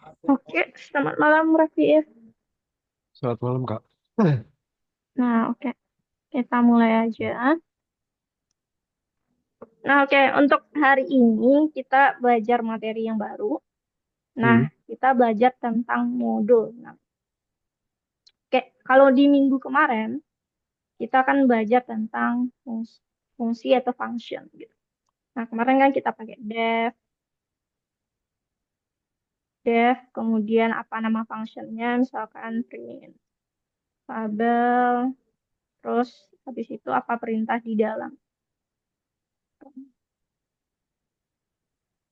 Oke, selamat malam Raffi. Selamat malam, Kak. Nah, oke, kita mulai aja. Nah, oke, untuk hari ini kita belajar materi yang baru. Nah, Hmm. kita belajar tentang modul. Nah, oke, kalau di minggu kemarin kita kan belajar tentang fungsi atau function gitu. Nah, kemarin kan kita pakai def, kemudian apa nama functionnya, misalkan print, label, terus habis itu apa perintah di dalam.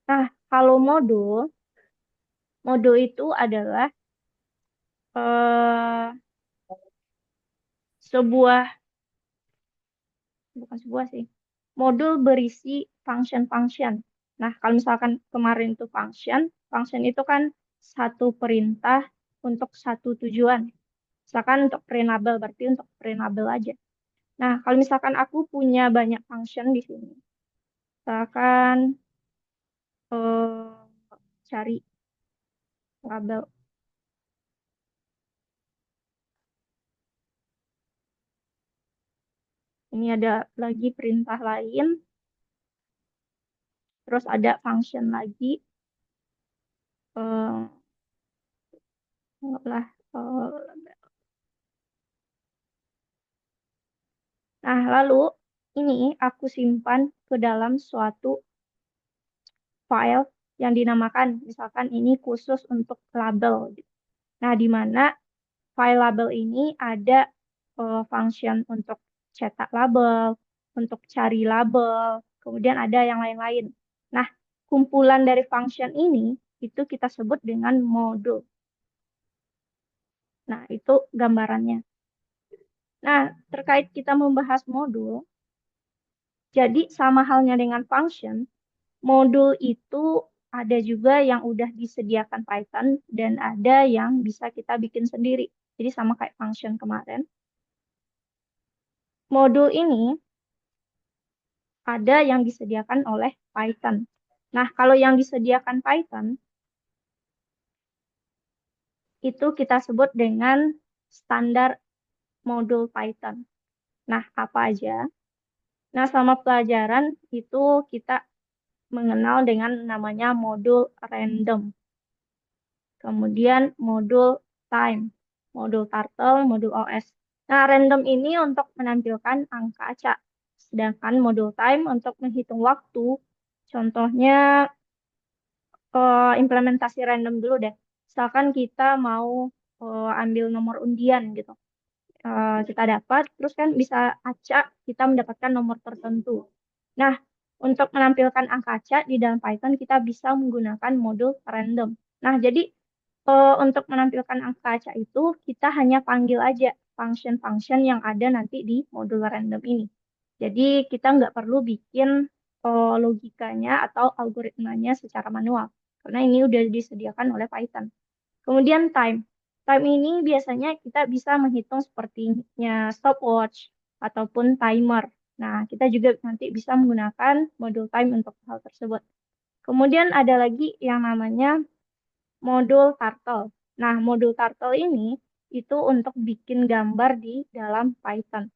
Nah, kalau modul itu adalah eh, sebuah, bukan sebuah sih, modul berisi function-function. Nah, kalau misalkan kemarin itu function itu kan satu perintah untuk satu tujuan. Misalkan untuk printable, berarti untuk printable aja. Nah, kalau misalkan aku punya banyak function di sini, misalkan cari label, ini ada lagi perintah lain, terus ada function lagi, eh, anggaplah, nah, lalu ini aku simpan ke dalam suatu file yang dinamakan, misalkan ini khusus untuk label, gitu. Nah, di mana file label ini ada function untuk cetak label, untuk cari label, kemudian ada yang lain-lain. Nah, kumpulan dari function ini itu kita sebut dengan modul. Nah, itu gambarannya. Nah, terkait kita membahas modul, jadi sama halnya dengan function, modul itu ada juga yang udah disediakan Python dan ada yang bisa kita bikin sendiri. Jadi sama kayak function kemarin. Modul ini ada yang disediakan oleh Python. Nah, kalau yang disediakan Python itu kita sebut dengan standar modul Python. Nah, apa aja? Nah, selama pelajaran itu kita mengenal dengan namanya modul random. Kemudian modul time, modul turtle, modul OS. Nah, random ini untuk menampilkan angka acak. Sedangkan modul time untuk menghitung waktu. Contohnya implementasi random dulu deh. Misalkan kita mau ambil nomor undian gitu. Kita dapat, terus kan bisa acak kita mendapatkan nomor tertentu. Nah, untuk menampilkan angka acak di dalam Python kita bisa menggunakan modul random. Nah, jadi untuk menampilkan angka acak itu kita hanya panggil aja function-function yang ada nanti di modul random ini. Jadi kita nggak perlu bikin logikanya atau algoritmanya secara manual karena ini udah disediakan oleh Python. Kemudian time. Time ini biasanya kita bisa menghitung sepertinya stopwatch ataupun timer. Nah, kita juga nanti bisa menggunakan modul time untuk hal tersebut. Kemudian ada lagi yang namanya modul turtle. Nah, modul turtle ini itu untuk bikin gambar di dalam Python.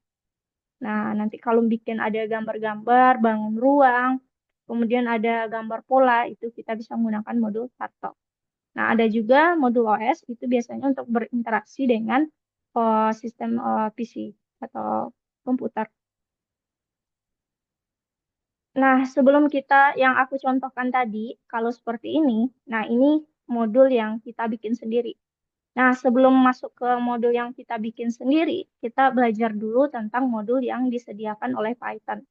Nah, nanti kalau bikin ada gambar-gambar, bangun ruang, kemudian ada gambar pola, itu kita bisa menggunakan modul turtle. Nah, ada juga modul OS, itu biasanya untuk berinteraksi dengan sistem PC atau komputer. Nah, sebelum kita yang aku contohkan tadi, kalau seperti ini, nah ini modul yang kita bikin sendiri. Nah, sebelum masuk ke modul yang kita bikin sendiri, kita belajar dulu tentang modul yang disediakan oleh Python.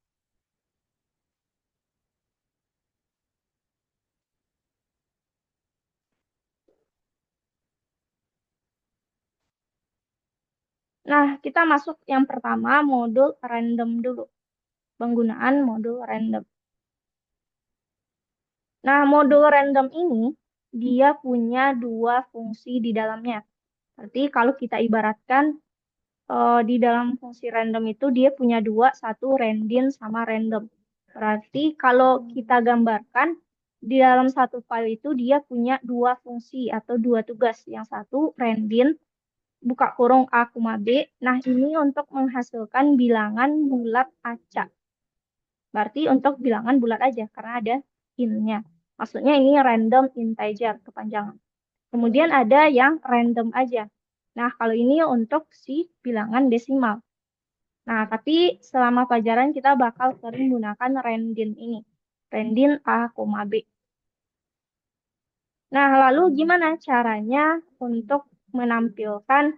Nah, kita masuk yang pertama modul random dulu. Penggunaan modul random. Nah, modul random ini dia punya dua fungsi di dalamnya. Berarti kalau kita ibaratkan di dalam fungsi random itu dia punya dua, satu random sama random. Berarti kalau kita gambarkan, di dalam satu file itu dia punya dua fungsi atau dua tugas. Yang satu randin, buka kurung A, B. Nah, ini untuk menghasilkan bilangan bulat acak. Berarti untuk bilangan bulat aja, karena ada in-nya. Maksudnya ini random integer, kepanjangan. Kemudian ada yang random aja. Nah, kalau ini untuk si bilangan desimal. Nah, tapi selama pelajaran kita bakal sering menggunakan randin ini. Randin A, B. Nah, lalu gimana caranya untuk menampilkan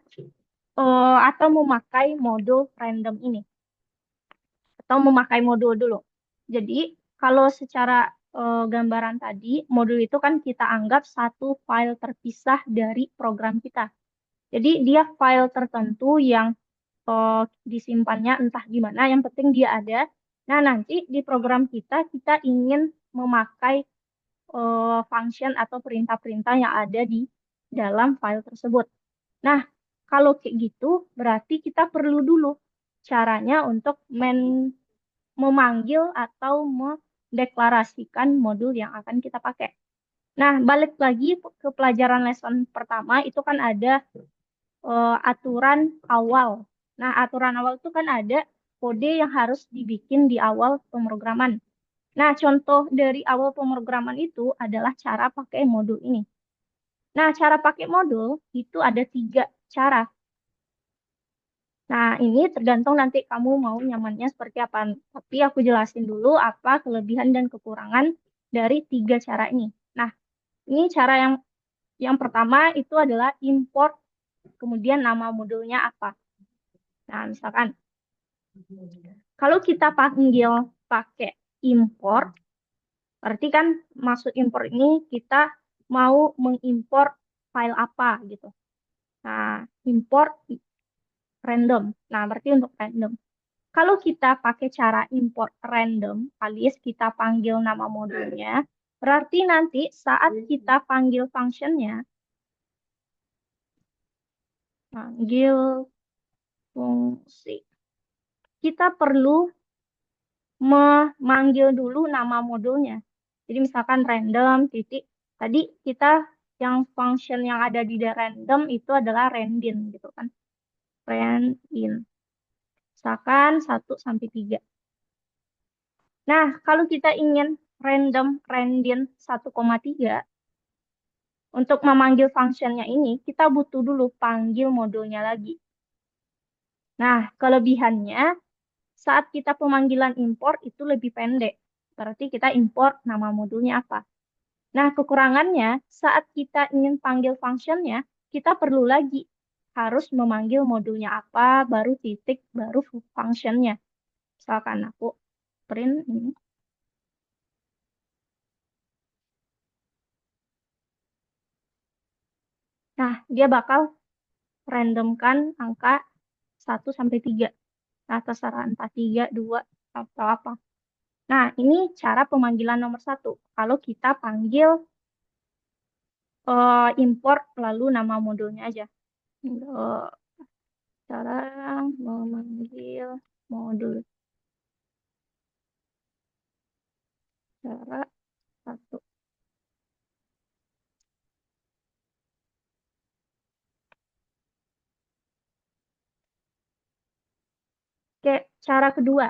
atau memakai modul random ini? Atau memakai modul dulu. Jadi, kalau secara gambaran tadi, modul itu kan kita anggap satu file terpisah dari program kita. Jadi, dia file tertentu yang disimpannya entah gimana, yang penting dia ada. Nah, nanti di program kita ingin memakai function atau perintah-perintah yang ada di dalam file tersebut. Nah, kalau kayak gitu, berarti kita perlu dulu caranya untuk memanggil atau mendeklarasikan modul yang akan kita pakai. Nah, balik lagi ke pelajaran lesson pertama, itu kan ada aturan awal. Nah, aturan awal itu kan ada kode yang harus dibikin di awal pemrograman. Nah, contoh dari awal pemrograman itu adalah cara pakai modul ini. Nah, cara pakai modul itu ada 3 cara. Nah, ini tergantung nanti kamu mau nyamannya seperti apa. Tapi aku jelasin dulu apa kelebihan dan kekurangan dari 3 cara ini. Nah, ini cara yang pertama itu adalah import, kemudian nama modulnya apa. Nah, misalkan kalau kita panggil pakai import, berarti kan maksud import ini kita mau mengimport file apa gitu. Nah, import random. Nah, berarti untuk random. Kalau kita pakai cara import random, alias kita panggil nama modulnya, berarti nanti saat kita panggil functionnya, panggil fungsi, kita perlu memanggil dulu nama modulnya. Jadi misalkan random titik, tadi kita yang function yang ada di random itu adalah randin gitu kan. Randin. Misalkan 1 sampai 3. Nah, kalau kita ingin random randin 1,3, untuk memanggil functionnya ini, kita butuh dulu panggil modulnya lagi. Nah, kelebihannya, saat kita pemanggilan import itu lebih pendek. Berarti kita import nama modulnya apa. Nah, kekurangannya, saat kita ingin panggil functionnya, kita perlu lagi harus memanggil modulnya apa, baru titik, baru functionnya. Misalkan aku print ini. Nah, dia bakal randomkan angka 1 sampai 3. Nah, terserah entah 3, 2, atau apa. Nah, ini cara pemanggilan nomor 1. Kalau kita panggil import lalu nama modulnya aja. Cara memanggil modul. Cara 1. Oke, cara kedua.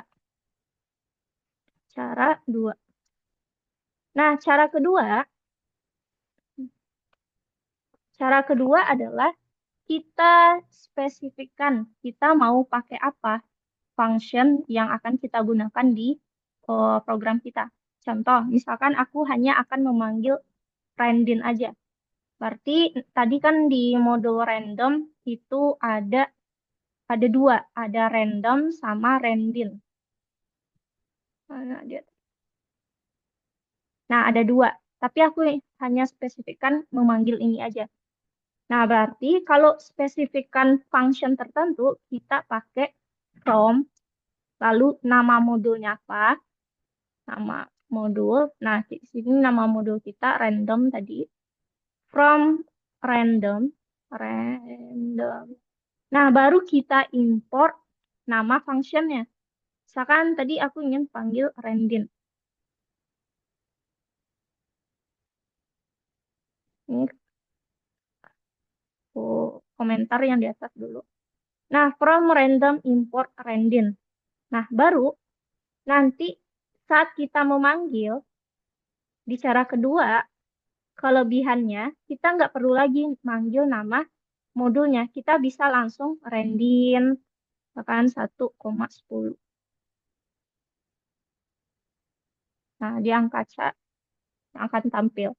Cara 2. Nah, cara kedua adalah kita spesifikkan kita mau pakai apa function yang akan kita gunakan di program kita. Contoh, misalkan aku hanya akan memanggil random aja. Berarti tadi kan di modul random itu ada 2, ada random sama random. Mana dia? Nah, ada 2. Tapi aku hanya spesifikkan memanggil ini aja. Nah, berarti kalau spesifikkan function tertentu, kita pakai from, lalu nama modulnya apa, nama modul. Nah, di sini nama modul kita random tadi. From random, random. Nah, baru kita import nama functionnya. Misalkan tadi aku ingin panggil random. Ini aku komentar yang di atas dulu. Nah, from random import random. Nah, baru nanti saat kita memanggil di cara kedua, kelebihannya kita nggak perlu lagi manggil nama modulnya. Kita bisa langsung random bahkan 1,10. Nah, di angka yang akan tampil.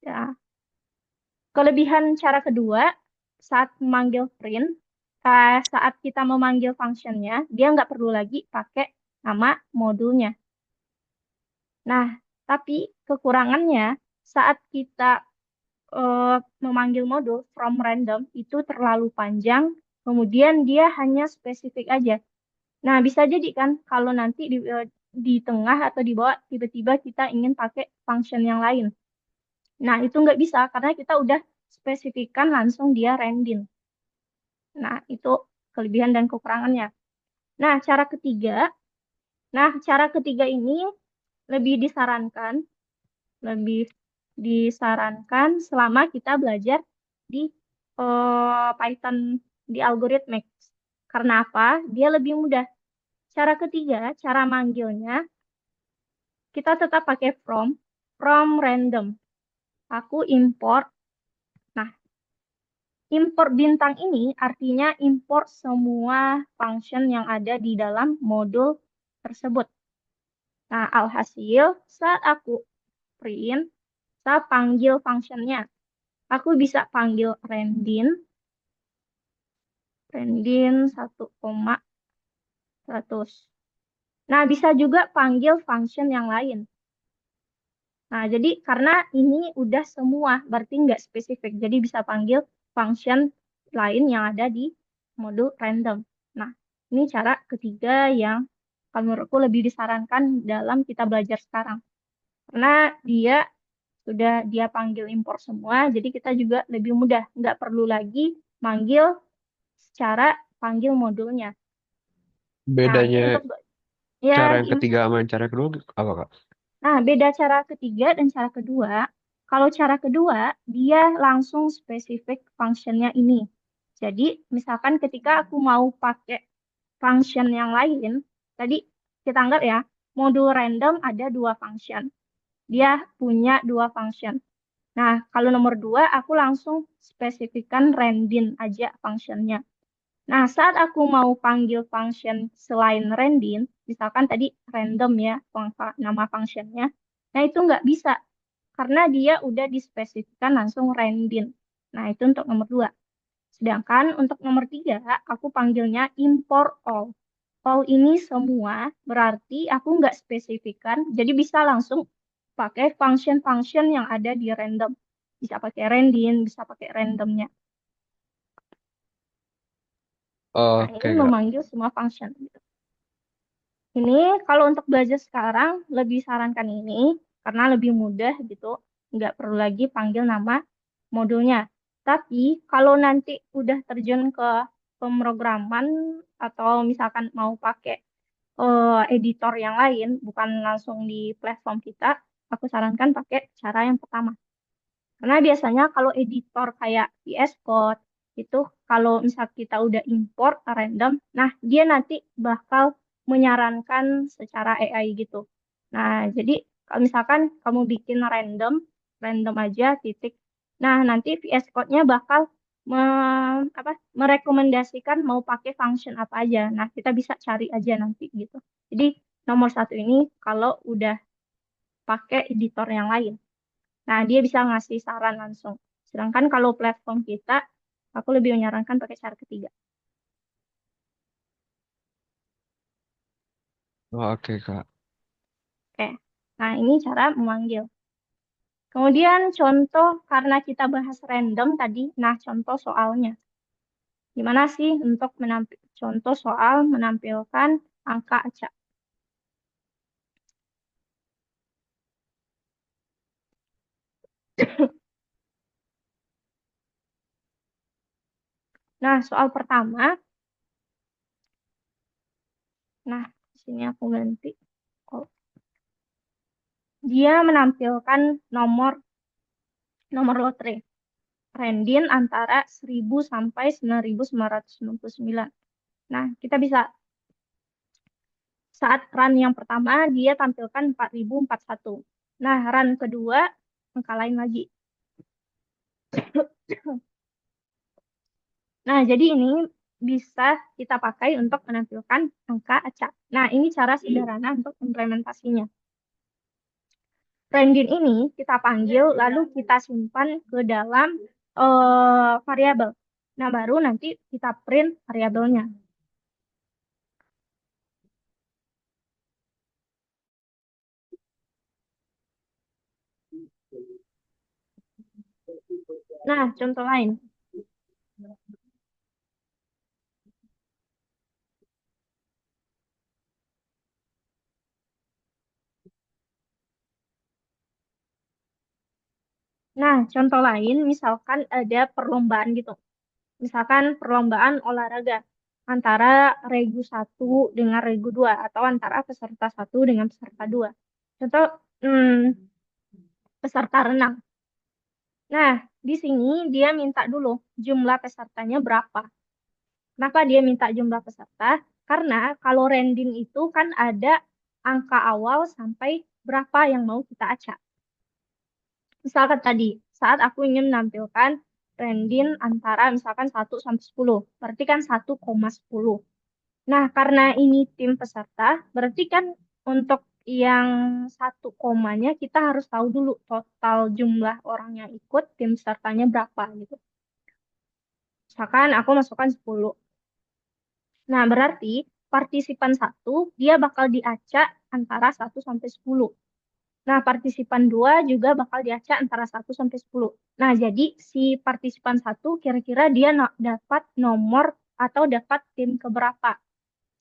Ya. Kelebihan cara kedua, saat memanggil print, saat kita memanggil functionnya, dia nggak perlu lagi pakai nama modulnya. Nah, tapi kekurangannya saat kita eh, memanggil modul from random itu terlalu panjang, kemudian dia hanya spesifik aja. Nah, bisa jadi kan kalau nanti di tengah atau di bawah tiba-tiba kita ingin pakai function yang lain. Nah, itu nggak bisa karena kita udah spesifikkan langsung dia random. Nah, itu kelebihan dan kekurangannya. Nah, cara ketiga ini lebih disarankan, lebih disarankan selama kita belajar di Python di Algorithmic. Karena apa? Dia lebih mudah. Cara ketiga, cara manggilnya, kita tetap pakai from random. Aku import. Nah, import bintang ini artinya import semua function yang ada di dalam modul tersebut. Nah, alhasil saat aku print, saya panggil functionnya. Aku bisa panggil randin 1,100. Nah, bisa juga panggil function yang lain. Nah, jadi karena ini udah semua, berarti nggak spesifik. Jadi bisa panggil function lain yang ada di modul random. Nah, ini cara ketiga yang kalau menurutku lebih disarankan dalam kita belajar sekarang. Karena dia sudah dia panggil import semua, jadi kita juga lebih mudah. Nggak perlu lagi manggil secara panggil modulnya. Nah, ini Bedanya untuk ya cara di yang ketiga sama yang cara kedua apa, Kak? Nah, beda cara ketiga dan cara kedua. Kalau cara kedua, dia langsung spesifik functionnya ini. Jadi, misalkan ketika aku mau pakai function yang lain, tadi kita anggap ya, modul random ada dua function. Dia punya dua function. Nah, kalau nomor dua, aku langsung spesifikkan random aja functionnya. Nah, saat aku mau panggil function selain random, misalkan tadi random ya, nama functionnya, nah itu nggak bisa karena dia udah dispesifikkan langsung random. Nah, itu untuk nomor dua. Sedangkan untuk nomor tiga, aku panggilnya import all. All ini semua berarti aku nggak spesifikkan, jadi bisa langsung pakai function-function yang ada di random. Bisa pakai random, bisa pakai randomnya. Nah, ini Oke, Kak. memanggil semua function. Ini kalau untuk belajar sekarang lebih sarankan ini karena lebih mudah gitu, nggak perlu lagi panggil nama modulnya. Tapi kalau nanti udah terjun ke pemrograman atau misalkan mau pakai editor yang lain, bukan langsung di platform kita, aku sarankan pakai cara yang pertama. Karena biasanya kalau editor kayak VS Code itu kalau misal kita udah import random, nah dia nanti bakal menyarankan secara AI gitu. Nah, jadi kalau misalkan kamu bikin random aja titik. Nah, nanti VS Code-nya bakal merekomendasikan mau pakai function apa aja. Nah, kita bisa cari aja nanti gitu. Jadi nomor satu ini kalau udah pakai editor yang lain. Nah, dia bisa ngasih saran langsung. Sedangkan kalau platform kita, aku lebih menyarankan pakai cara ketiga. Oke, Kak. Oke. Nah, ini cara memanggil. Kemudian contoh karena kita bahas random tadi, nah contoh soalnya. Gimana sih untuk contoh soal menampilkan angka acak? Nah, soal pertama, nah di sini aku ganti. Oh, dia menampilkan nomor nomor lotre. Randin antara 1000 sampai 9999. Nah, kita bisa saat run yang pertama dia tampilkan 4041. Nah, run kedua angka lain lagi. Nah, jadi ini bisa kita pakai untuk menampilkan angka acak. Nah, ini cara sederhana untuk implementasinya. Randin ini kita panggil lalu kita simpan ke dalam variabel. Nah, baru nanti kita print variabelnya. Nah, contoh lain. Nah, contoh lain misalkan ada perlombaan gitu. Misalkan perlombaan olahraga antara regu satu dengan regu 2 atau antara peserta satu dengan peserta 2. Contoh peserta renang. Nah, di sini dia minta dulu jumlah pesertanya berapa. Kenapa dia minta jumlah peserta? Karena kalau ranking itu kan ada angka awal sampai berapa yang mau kita acak. Misalkan tadi, saat aku ingin menampilkan ranking antara misalkan 1 sampai 10, berarti kan 1,10. Nah, karena ini tim peserta, berarti kan untuk yang satu komanya kita harus tahu dulu total jumlah orang yang ikut, tim pesertanya berapa gitu. Misalkan aku masukkan 10. Nah, berarti partisipan satu dia bakal diacak antara 1 sampai 10. Nah, partisipan 2 juga bakal diacak antara 1 sampai 10. Nah, jadi si partisipan satu kira-kira dia dapat nomor atau dapat tim keberapa.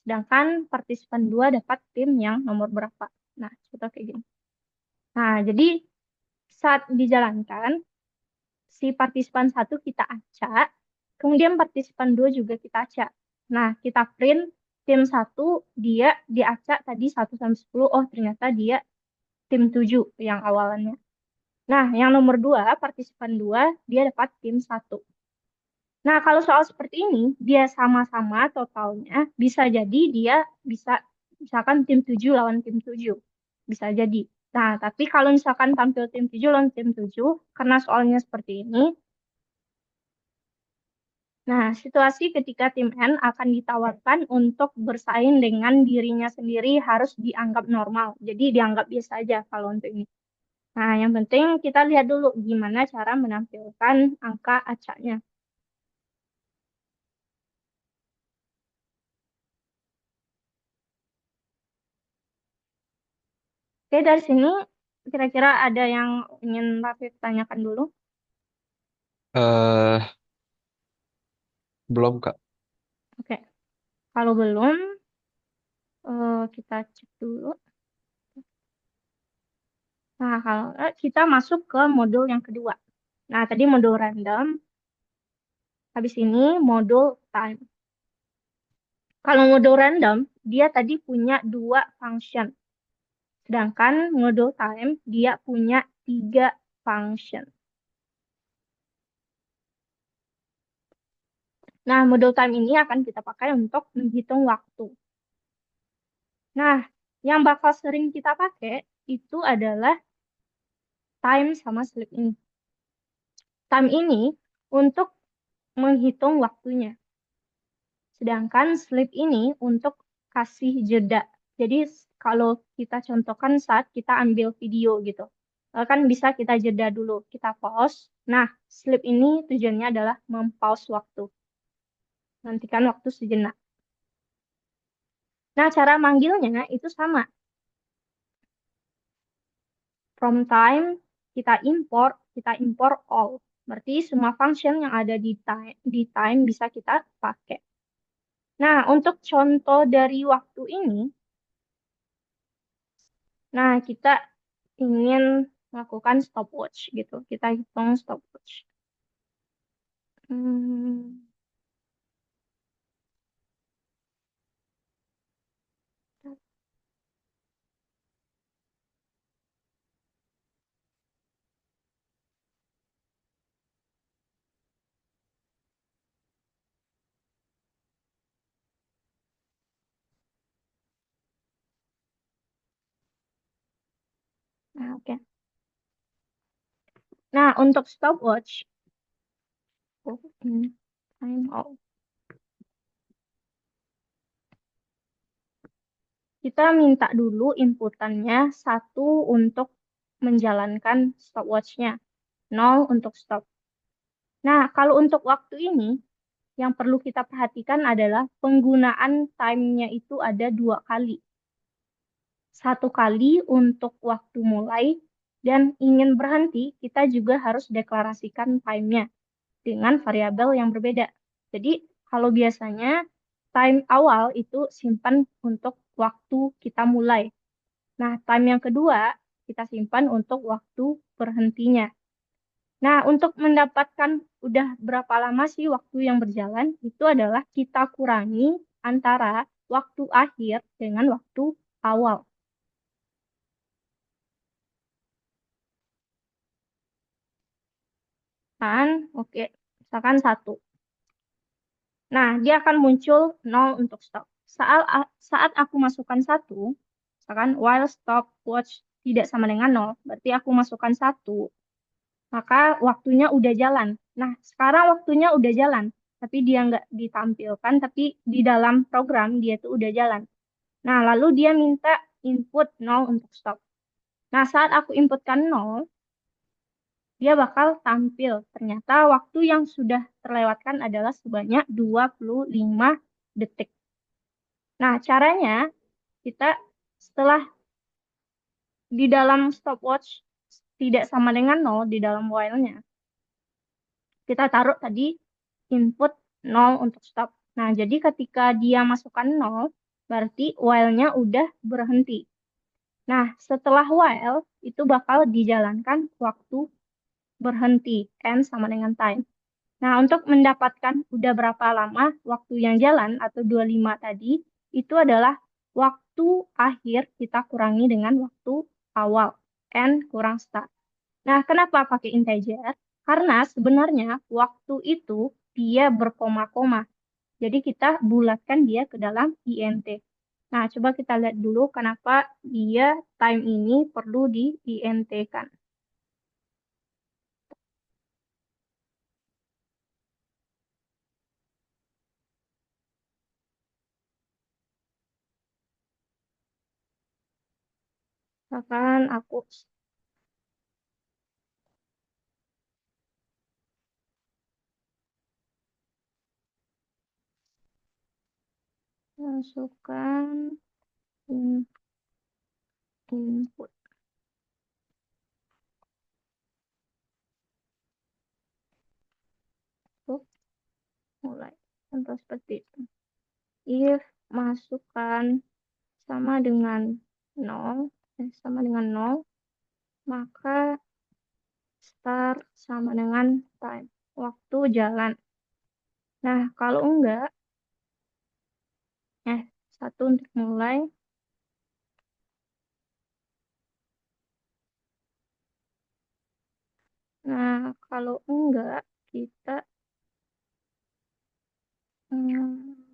Sedangkan partisipan 2 dapat tim yang nomor berapa. Nah, contoh kayak gini. Nah, jadi saat dijalankan, si partisipan satu kita acak, kemudian partisipan 2 juga kita acak. Nah, kita print tim satu dia diacak tadi 1 sampai 10. Oh, ternyata dia tim 7 yang awalannya. Nah, yang nomor 2 partisipan 2 dia dapat tim satu. Nah, kalau soal seperti ini, dia sama-sama totalnya, bisa jadi dia bisa, misalkan tim 7 lawan tim 7. Bisa jadi. Nah, tapi kalau misalkan tampil tim 7 lawan tim 7, karena soalnya seperti ini, nah, situasi ketika tim N akan ditawarkan untuk bersaing dengan dirinya sendiri harus dianggap normal. Jadi dianggap biasa aja kalau untuk ini. Nah, yang penting kita lihat dulu gimana cara menampilkan angka acaknya. Oke, dari sini kira-kira ada yang ingin Rafif tanyakan dulu? Eh, belum Kak. Oke, kalau belum, kita cek dulu. Nah, kalau kita masuk ke modul yang kedua. Nah, tadi modul random, habis ini modul time. Kalau modul random, dia tadi punya dua function. Sedangkan modul time, dia punya tiga function. Nah, modul time ini akan kita pakai untuk menghitung waktu. Nah, yang bakal sering kita pakai itu adalah time sama sleep ini. Time ini untuk menghitung waktunya. Sedangkan sleep ini untuk kasih jeda. Jadi kalau kita contohkan saat kita ambil video gitu. Kan bisa kita jeda dulu, kita pause. Nah, sleep ini tujuannya adalah mempause waktu. Nantikan waktu sejenak. Nah, cara manggilnya itu sama. From time, kita import all. Berarti semua function yang ada di time bisa kita pakai. Nah, untuk contoh dari waktu ini, nah kita ingin melakukan stopwatch gitu. Kita hitung stopwatch. Hmm, Nah, oke. Nah, untuk stopwatch, oh, ini time out. Kita minta dulu inputannya satu untuk menjalankan stopwatchnya, nol untuk stop. Nah, kalau untuk waktu ini, yang perlu kita perhatikan adalah penggunaan time-nya itu ada dua kali. Satu kali untuk waktu mulai, dan ingin berhenti, kita juga harus deklarasikan time-nya dengan variabel yang berbeda. Jadi, kalau biasanya time awal itu simpan untuk waktu kita mulai. Nah, time yang kedua kita simpan untuk waktu berhentinya. Nah, untuk mendapatkan udah berapa lama sih waktu yang berjalan, itu adalah kita kurangi antara waktu akhir dengan waktu awal. Kan, oke, misalkan satu. Nah, dia akan muncul nol untuk stop. Saat aku masukkan satu, misalkan while stopwatch tidak sama dengan nol, berarti aku masukkan satu, maka waktunya udah jalan. Nah, sekarang waktunya udah jalan, tapi dia nggak ditampilkan, tapi di dalam program dia tuh udah jalan. Nah, lalu dia minta input nol untuk stop. Nah, saat aku inputkan nol, dia bakal tampil. Ternyata waktu yang sudah terlewatkan adalah sebanyak 25 detik. Nah, caranya kita setelah di dalam stopwatch tidak sama dengan nol di dalam while-nya, kita taruh tadi input nol untuk stop. Nah, jadi ketika dia masukkan nol, berarti while-nya udah berhenti. Nah, setelah while, itu bakal dijalankan waktu berhenti. N sama dengan time. Nah, untuk mendapatkan udah berapa lama waktu yang jalan atau 25 tadi, itu adalah waktu akhir kita kurangi dengan waktu awal. N kurang start. Nah, kenapa pakai integer? Karena sebenarnya waktu itu dia berkoma-koma. Jadi kita bulatkan dia ke dalam int. Nah, coba kita lihat dulu kenapa dia time ini perlu di int-kan. Misalkan aku masukkan input untuk mulai. Contoh seperti itu. If masukkan sama dengan 0, sama dengan 0, maka start sama dengan time. Waktu jalan. Nah, kalau enggak, eh, satu untuk mulai. Nah, kalau enggak, kita hmm,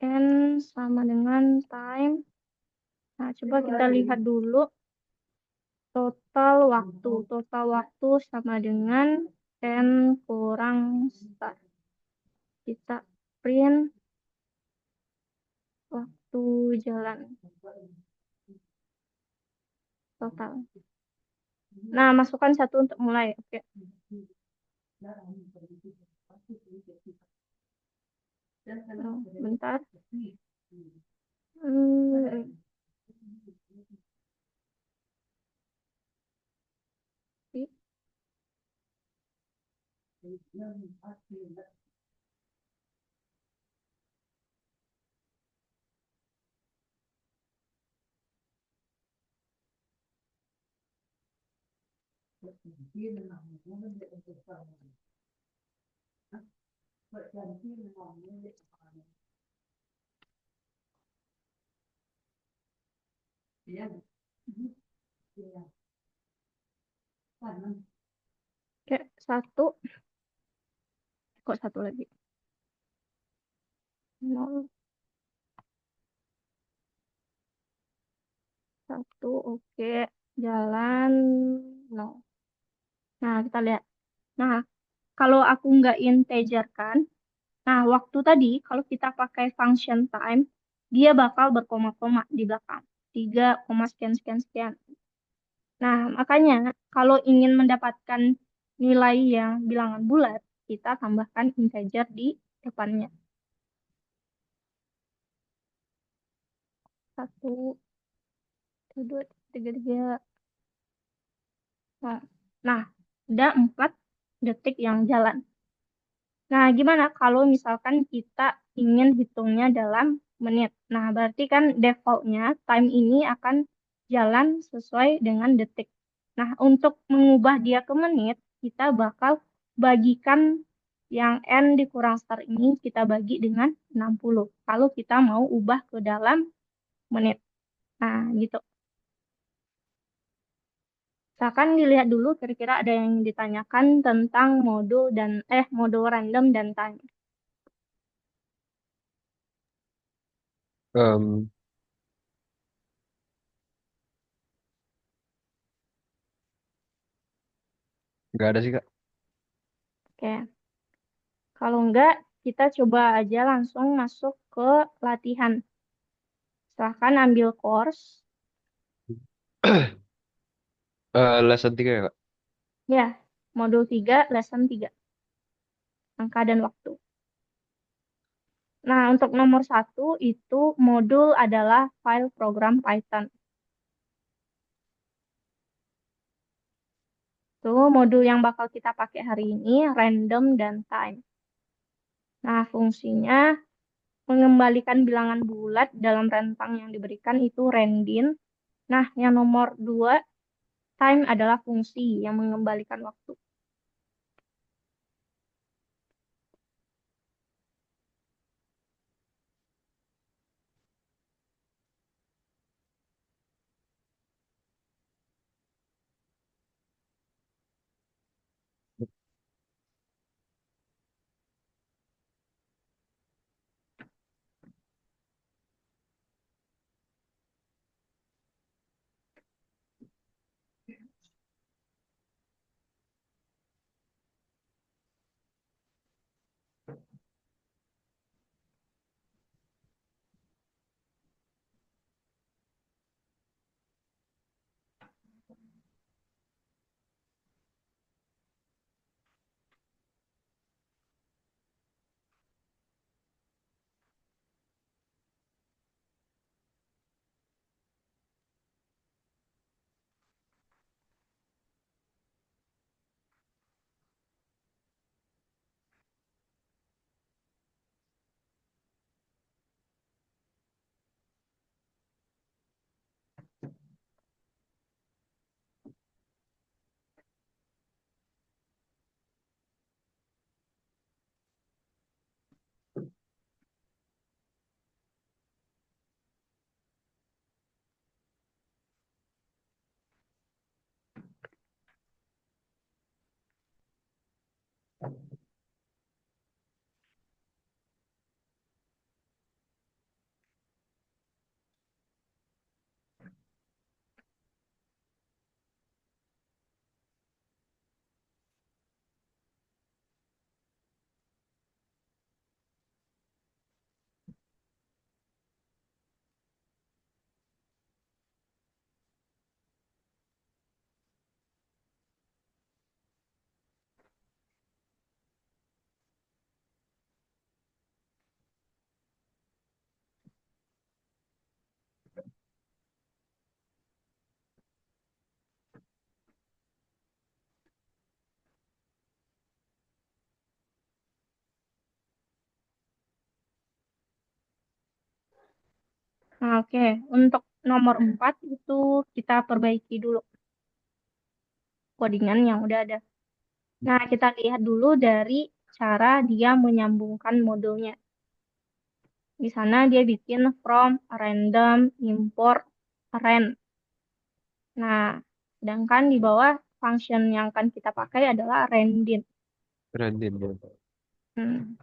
n sama dengan time. Nah, coba kita lihat dulu total waktu. Total waktu sama dengan n kurang start. Kita print waktu jalan total. Nah, masukkan satu untuk mulai. Oke. Oh, bentar. Hmm, Oke, satu. Kok satu lagi? Nol. Satu, oke. Jalan, no. Nah, kita lihat. Nah, kalau aku nggak integer kan, nah waktu tadi kalau kita pakai function time, dia bakal berkoma-koma di belakang. 3, sekian, sekian, sekian. Nah, makanya kalau ingin mendapatkan nilai yang bilangan bulat, kita tambahkan integer di depannya. Satu, dua, tiga, tiga. Nah, nah, udah 4 detik yang jalan. Nah, gimana kalau misalkan kita ingin hitungnya dalam menit? Nah, berarti kan defaultnya time ini akan jalan sesuai dengan detik. Nah, untuk mengubah dia ke menit, kita bakal bagikan yang n dikurang star ini kita bagi dengan 60. Kalau kita mau ubah ke dalam menit. Nah, gitu. Misalkan dilihat dulu kira-kira ada yang ditanyakan tentang modul random dan time. Em, nggak ada sih Kak. Oke. Kalau enggak, kita coba aja langsung masuk ke latihan. Silahkan ambil course. Lesson 3 ya Kak. Ya, modul 3, lesson 3. Angka dan waktu. Nah, untuk nomor 1 itu modul adalah file program Python. Itu modul yang bakal kita pakai hari ini, random dan time. Nah, fungsinya mengembalikan bilangan bulat dalam rentang yang diberikan itu randin. Nah, yang nomor 2, time adalah fungsi yang mengembalikan waktu. Nah, oke. Untuk nomor 4 itu kita perbaiki dulu codingan yang udah ada. Nah, kita lihat dulu dari cara dia menyambungkan modulnya. Di sana dia bikin from, random, import, rand. Nah, sedangkan di bawah function yang akan kita pakai adalah randin. Random ya. Hmm.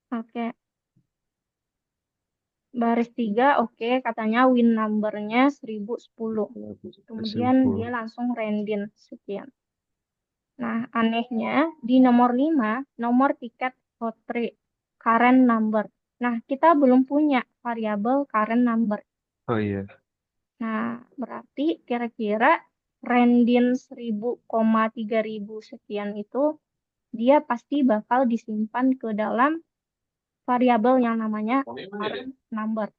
Oke, baris 3, oke, katanya win numbernya 1010. Kemudian dia 1010. langsung random sekian. Nah, anehnya di nomor 5, nomor tiket lotre current number. Nah, kita belum punya variabel current number. Oh iya. Nah, berarti kira-kira random 1000,3000 sekian itu dia pasti bakal disimpan ke dalam variabel yang namanya current number.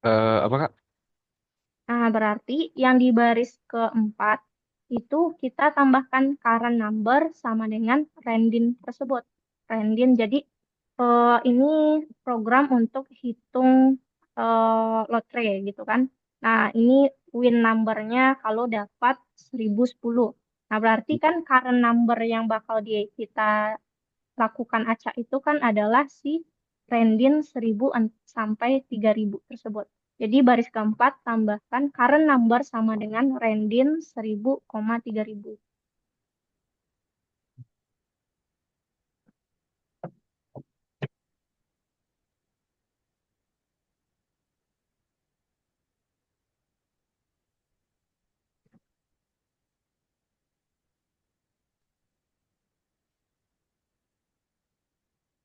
Apa Kak? Nah, berarti yang di baris keempat itu kita tambahkan current number sama dengan random tersebut. Random jadi ini program untuk hitung lotre gitu kan. Nah, ini win numbernya kalau dapat 1010. Nah, berarti kan current number yang bakal kita lakukan acak itu kan adalah si random 1000 sampai 3000 tersebut. Jadi baris keempat tambahkan current number sama dengan random 1000,3000.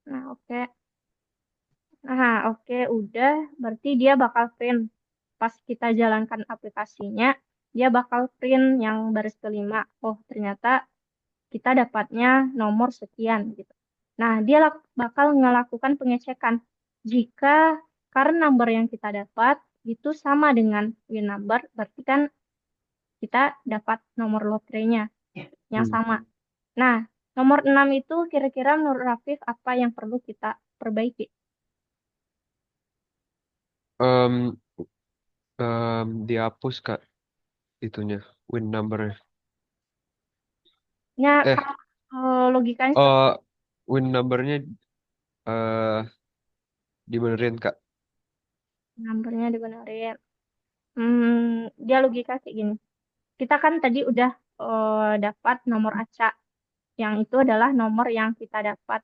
Nah, oke. Nah, oke, udah. Berarti dia bakal print. Pas kita jalankan aplikasinya, dia bakal print yang baris kelima. Oh, ternyata kita dapatnya nomor sekian gitu. Nah, dia bakal melakukan pengecekan. Jika current number yang kita dapat itu sama dengan win number, berarti kan kita dapat nomor lotrenya yang Hmm. sama. Nah, nomor 6 itu kira-kira menurut Rafif apa yang perlu kita perbaiki? Em, dihapus Kak itunya, win numbernya. Ya, Eh, kalau logikanya oh, win numbernya eh dibenerin Kak. numbernya dibenerin. Dia logika kayak gini. Kita kan tadi udah dapat nomor acak. Yang itu adalah nomor yang kita dapat.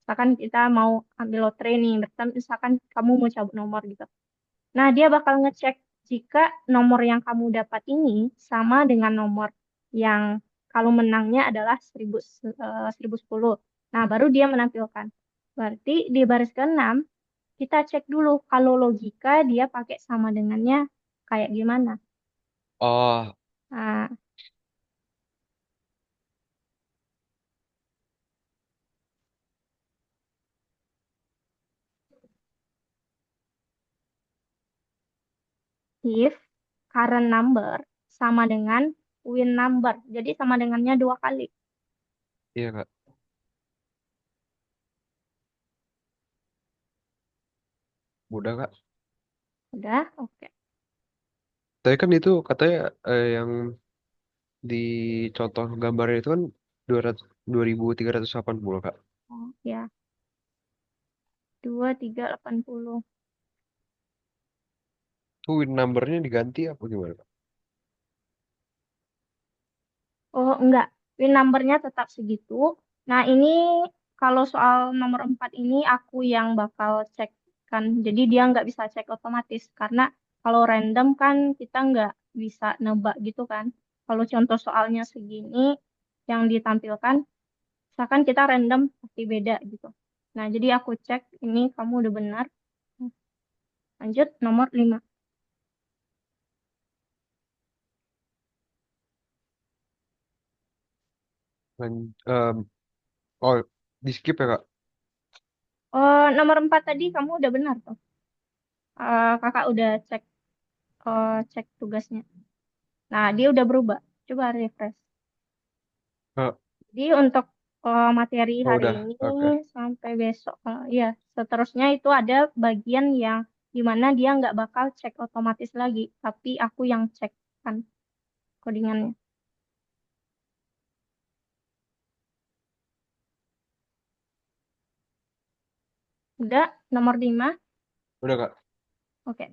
Misalkan kita mau ambil lotre nih, misalkan kamu mau cabut nomor gitu. Nah, dia bakal ngecek jika nomor yang kamu dapat ini sama dengan nomor yang kalau menangnya adalah 1010. Nah, baru dia menampilkan. Berarti di baris ke-6, kita cek dulu kalau logika dia pakai sama dengannya kayak gimana. Oh, Nah, if current number sama dengan win number. Jadi sama dengannya dua kali. iya Kak. Mudah Kak. Udah, oke. Tapi kan itu katanya yang di contoh gambarnya itu kan 200, 2380 Kak. Oh, ya, 2380. Itu win numbernya diganti apa gimana Kak? Oh, enggak. Win numbernya tetap segitu. Nah, ini kalau soal nomor 4 ini aku yang bakal cek kan. Jadi dia nggak bisa cek otomatis. Karena kalau random kan kita nggak bisa nebak gitu kan. Kalau contoh soalnya segini yang ditampilkan, misalkan kita random pasti beda gitu. Nah, jadi aku cek ini kamu udah benar. Lanjut nomor 5. Lan- em, oh, di skip ya Kak? Oh, nomor 4 tadi kamu udah benar tuh. Kakak udah cek tugasnya. Nah, dia udah berubah. Coba refresh. Eh, Jadi untuk materi oh hari udah, ini oke. sampai besok, ya, seterusnya itu ada bagian yang dimana dia nggak bakal cek otomatis lagi, tapi aku yang cek kan codingannya. Udah, nomor 5. Udah Kak. Oke.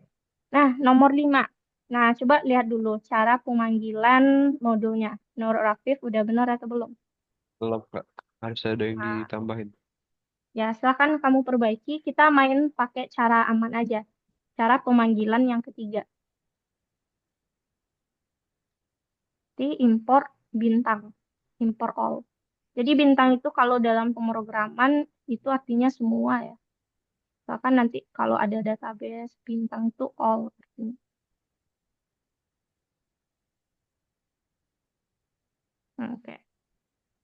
Nah, nomor 5. Nah, coba lihat dulu cara pemanggilan modulnya. Menurut Rafif udah benar atau belum? Belum, Kak. Harus ada yang Nah, ditambahin. ya silahkan kamu perbaiki. Kita main pakai cara aman aja. Cara pemanggilan yang ketiga. Di import bintang. Import all. Jadi bintang itu kalau dalam pemrograman itu artinya semua ya. Bahkan nanti kalau ada database bintang itu all artinya. Oke.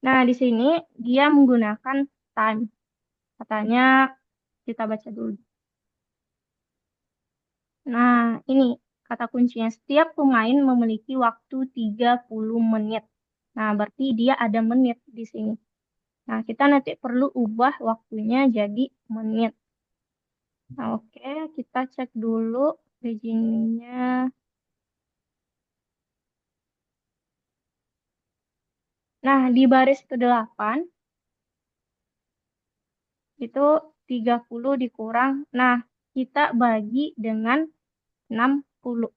Nah, di sini dia menggunakan time. Katanya kita baca dulu. Nah, ini kata kuncinya. Setiap pemain memiliki waktu 30 menit. Nah, berarti dia ada menit di sini. Nah, kita nanti perlu ubah waktunya jadi menit. Nah, oke, kita cek dulu beginning-nya. Nah, di baris ke-8 itu 30 dikurang. Nah, kita bagi dengan 60.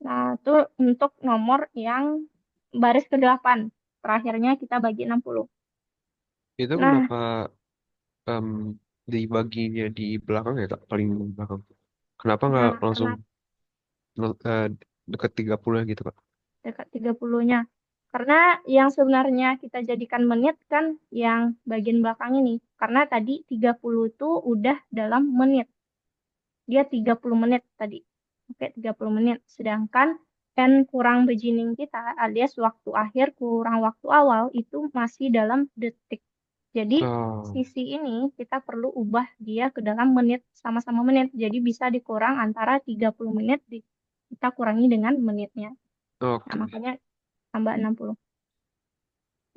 Nah, itu untuk nomor yang baris ke-8. Terakhirnya kita bagi 60. Itu Nah, kenapa em, dibaginya di belakang ya, Kak? Paling belakang. Kenapa nggak nah, langsung kenapa eh, deket 30 gitu, Kak? dekat 30-nya? Karena yang sebenarnya kita jadikan menit kan yang bagian belakang ini. Karena tadi 30 itu udah dalam menit. Dia 30 menit tadi. Oke, 30 menit. Sedangkan n kurang beginning kita alias waktu akhir kurang waktu awal itu masih dalam detik. Jadi Oh, sisi ini kita perlu ubah dia ke dalam menit, sama-sama menit. Jadi bisa dikurang antara 30 menit kita kurangi dengan menitnya. Nah, oke. makanya tambah 60.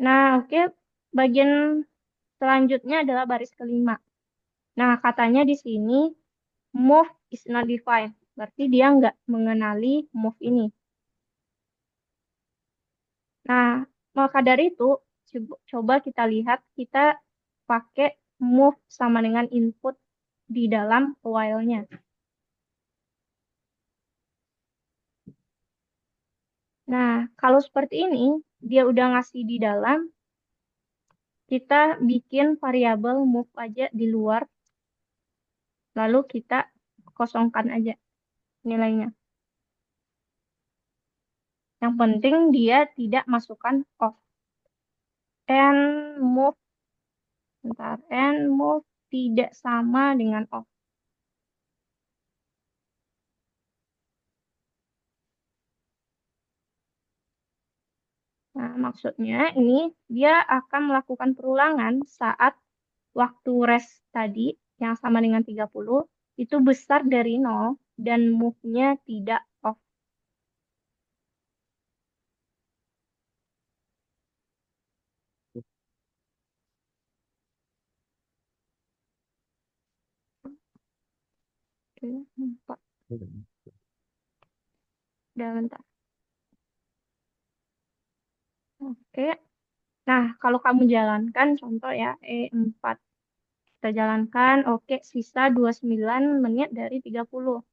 Nah, oke. Bagian selanjutnya adalah baris kelima. Nah, katanya di sini move is not defined. Berarti dia nggak mengenali move ini. Nah, maka dari itu, coba kita lihat, kita pakai move sama dengan input di dalam while-nya. Nah, kalau seperti ini, dia udah ngasih di dalam, kita bikin variabel move aja di luar, lalu kita kosongkan aja nilainya. Yang penting dia tidak masukkan off. And move, bentar, and move tidak sama dengan off. Nah, maksudnya ini dia akan melakukan perulangan saat waktu rest tadi yang sama dengan 30 itu besar dari nol dan move-nya tidak off. Oke, empat. Udah bentar. Oke. Nah, kalau kamu jalankan contoh ya E4. Kita jalankan, oke, sisa 29 menit dari 30.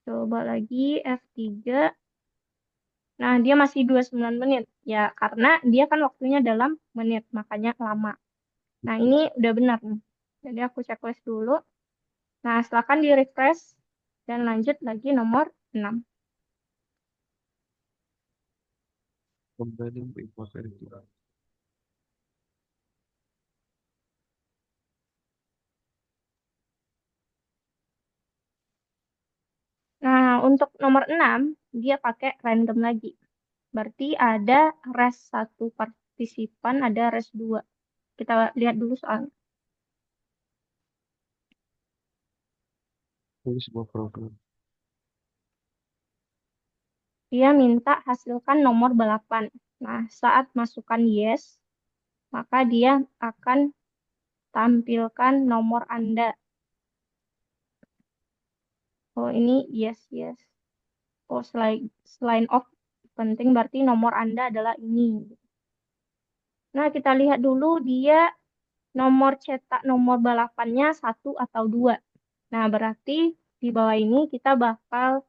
Coba lagi F3. Nah, dia masih 29 menit. Ya, karena dia kan waktunya dalam menit, makanya lama. Nah, ini udah benar nih. Jadi aku checklist dulu. Nah, silakan di-refresh dan lanjut lagi nomor 6. Kembali informasi. Nah, untuk nomor 6, dia pakai random lagi. Berarti ada rest satu partisipan, ada rest 2. Kita lihat dulu soalnya. Ini sebuah program. Dia minta hasilkan nomor balapan. Nah, saat masukkan yes, maka dia akan tampilkan nomor Anda. Oh, ini yes, yes. Oh, selain of penting berarti nomor Anda adalah ini. Nah, kita lihat dulu dia nomor cetak nomor balapannya satu atau dua. Nah, berarti di bawah ini kita bakal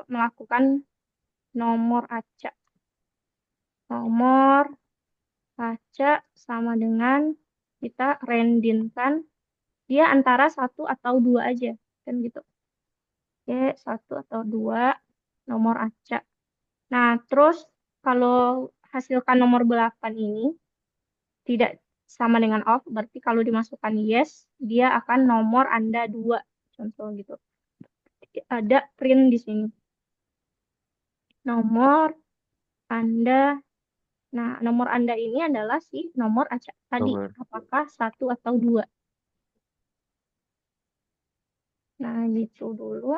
melakukan nomor acak. Nomor acak sama dengan kita randinkan dia antara satu atau dua aja. Kan gitu. Oke, satu atau dua nomor acak. Nah, terus kalau hasilkan nomor balapan ini tidak sama dengan off, berarti kalau dimasukkan yes, dia akan nomor Anda dua. Contoh gitu. Ada print di sini. Nomor Anda. Nah, nomor Anda ini adalah si nomor acak tadi. Nomor. Apakah satu atau dua? Nah, gitu dulu.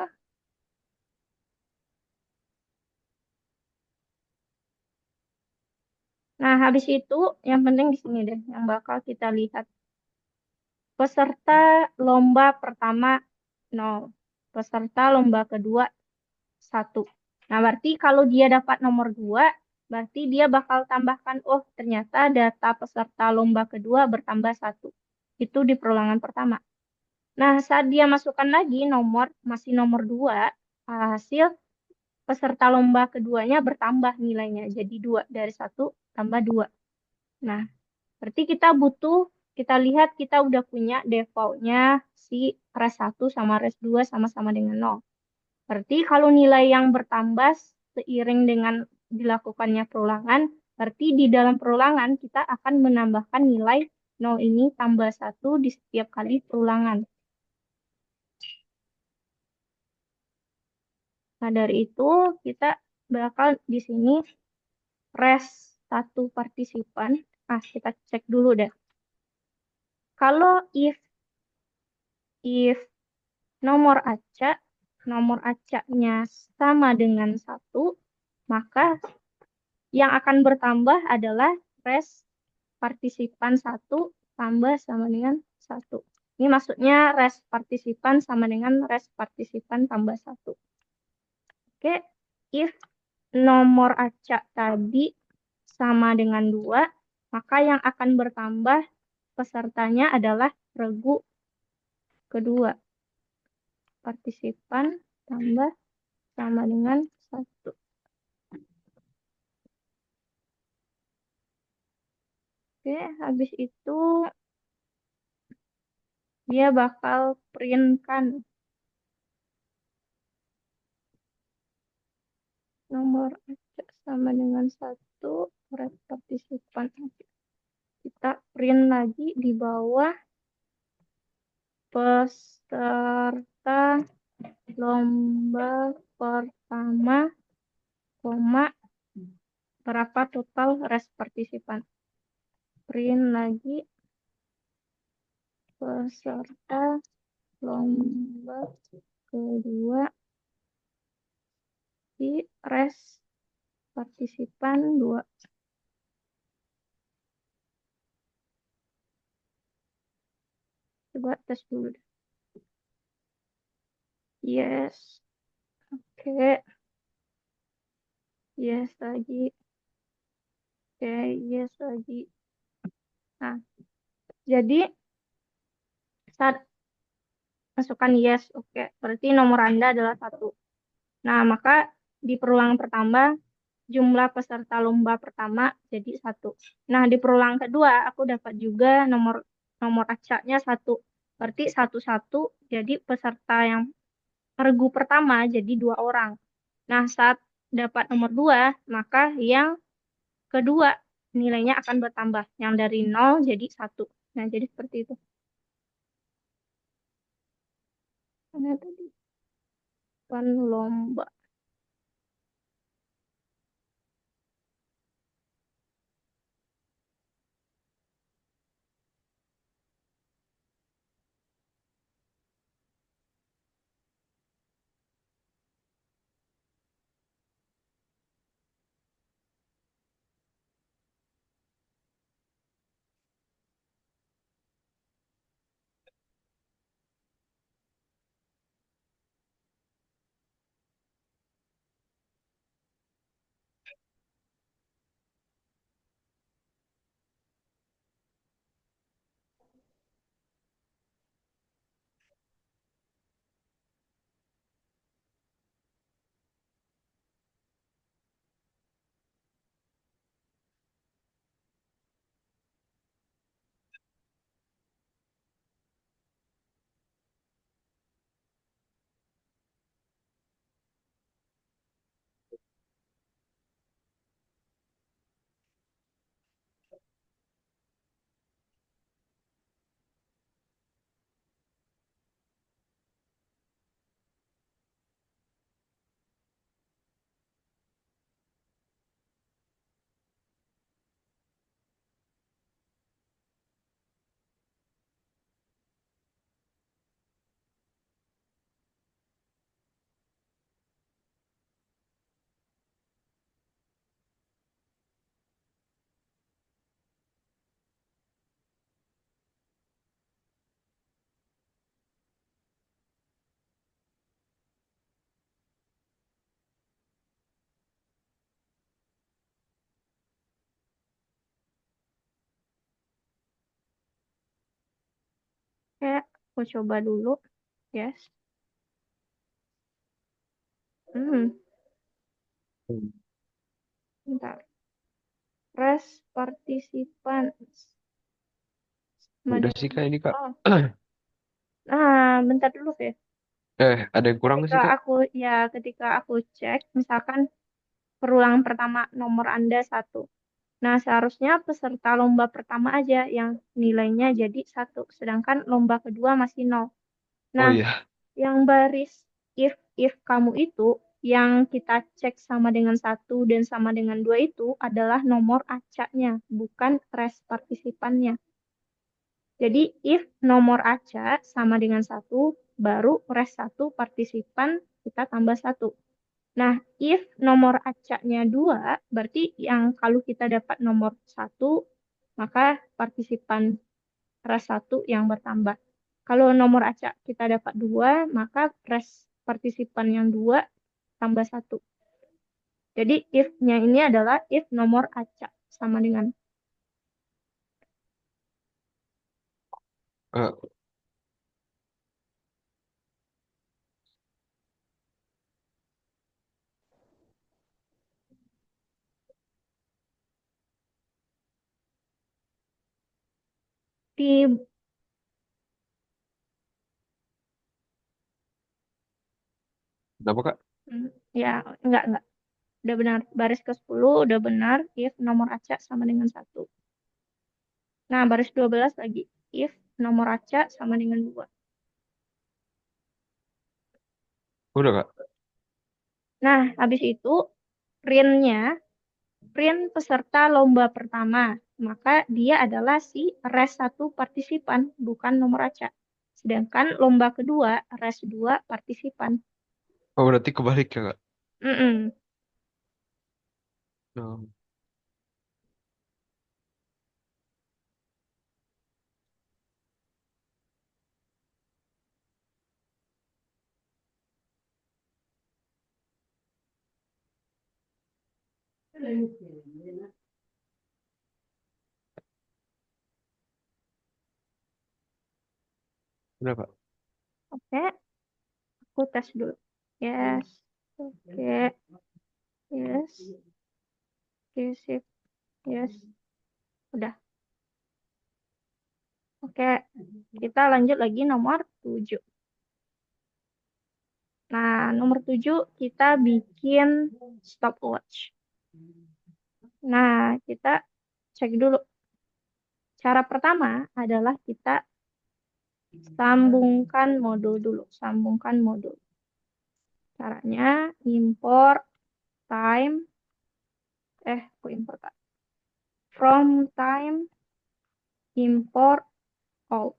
Nah, habis itu yang penting di sini deh, yang bakal kita lihat. Peserta lomba pertama 0. Peserta lomba kedua 1. Nah, berarti kalau dia dapat nomor 2, berarti dia bakal tambahkan, oh ternyata data peserta lomba kedua bertambah 1. Itu di perulangan pertama. Nah, saat dia masukkan lagi nomor, masih nomor 2, hasil peserta lomba keduanya bertambah nilainya. Jadi 2 dari 1 tambah 2. Nah, berarti kita lihat kita udah punya defaultnya si res 1 sama res 2 sama-sama dengan 0. Berarti kalau nilai yang bertambah seiring dengan dilakukannya perulangan, berarti di dalam perulangan kita akan menambahkan nilai 0 ini tambah 1 di setiap kali perulangan. Nah, dari itu kita bakal di sini res satu partisipan. Kita cek dulu deh. Kalau if nomor acaknya sama dengan satu, maka yang akan bertambah adalah res partisipan satu tambah sama dengan satu. Ini maksudnya res partisipan sama dengan res partisipan tambah satu. Oke, if nomor acak tadi sama dengan 2, maka yang akan bertambah pesertanya adalah regu kedua. Partisipan tambah sama dengan 1. Oke, habis itu dia bakal printkan nomor acak sama dengan 1 red partisipan. Kita print lagi di bawah peserta lomba pertama, koma, berapa total res partisipan. Print lagi peserta lomba kedua di res partisipan 2. Coba tes dulu deh. Yes. Oke. Yes lagi. Oke, yes lagi. Nah, jadi saat masukkan yes, oke. Berarti nomor Anda adalah 1. Nah, maka di perulangan pertama, jumlah peserta lomba pertama jadi 1. Nah, di perulangan kedua, aku dapat juga nomor nomor acaknya 1. Berarti 1-1, jadi peserta yang regu pertama jadi 2 orang. Nah, saat dapat nomor 2, maka yang kedua nilainya akan bertambah. Yang dari 0 jadi 1. Nah, jadi seperti itu. Mana tadi? Kan lomba. Oke, aku coba dulu. Yes. Hmm, Hmm. bentar. Press participants. Sama Udah sih dengan kak ini kak. oh, nah, bentar dulu ya. Ada yang kurang Ketika sih kak. ketika aku cek, misalkan perulangan pertama nomor Anda satu. Nah, seharusnya peserta lomba pertama aja yang nilainya jadi satu, sedangkan lomba kedua masih nol. Oh Nah, iya. yang baris if kamu itu yang kita cek sama dengan satu dan sama dengan dua itu adalah nomor acaknya, bukan res partisipannya. Jadi if nomor acak sama dengan satu, baru res satu partisipan kita tambah satu. Nah, if nomor acaknya dua, berarti yang kalau kita dapat nomor satu, maka partisipan res satu yang bertambah. Kalau nomor acak kita dapat dua, maka res partisipan yang dua tambah satu. Jadi if-nya ini adalah if nomor acak sama dengan Eh, di Kenapa kak? ya enggak. Udah benar. Baris ke-10 udah benar if nomor acak sama dengan satu. Nah, baris 12 lagi. If nomor acak sama dengan dua. Udah kak. Nah, habis itu print-nya, print peserta lomba pertama. Maka dia adalah si res satu partisipan, bukan nomor acak. Sedangkan lomba kedua, res 2 partisipan. Oh berarti kebalik ya kak. Mm-mm. Oh, udah kak. Oke, aku tes dulu. Yes. Oke. Yes. Oke, sip. Yes. Udah. Oke, kita lanjut lagi nomor 7. Nah, nomor 7 kita bikin stopwatch. Nah, kita cek dulu. Cara pertama adalah kita sambungkan modul dulu. Sambungkan modul. Caranya import time. Aku import time. From time import all.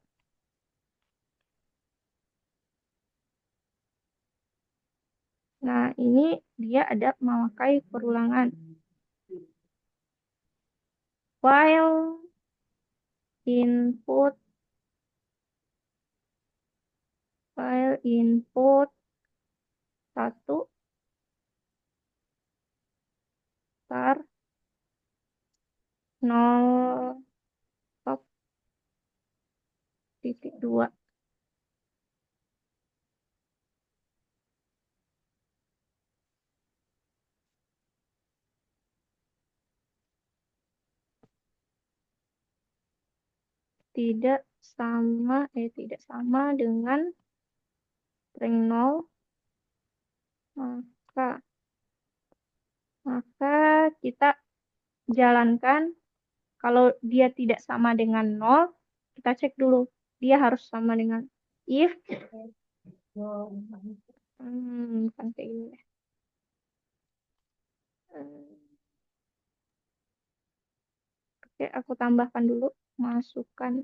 Nah, ini dia ada memakai perulangan. While input file input satu star 0 stop titik dua tidak sama dengan string 0, maka maka kita jalankan. Kalau dia tidak sama dengan 0, kita cek dulu dia harus sama dengan if bukan kayak gini deh. Oke, aku tambahkan dulu. Masukkan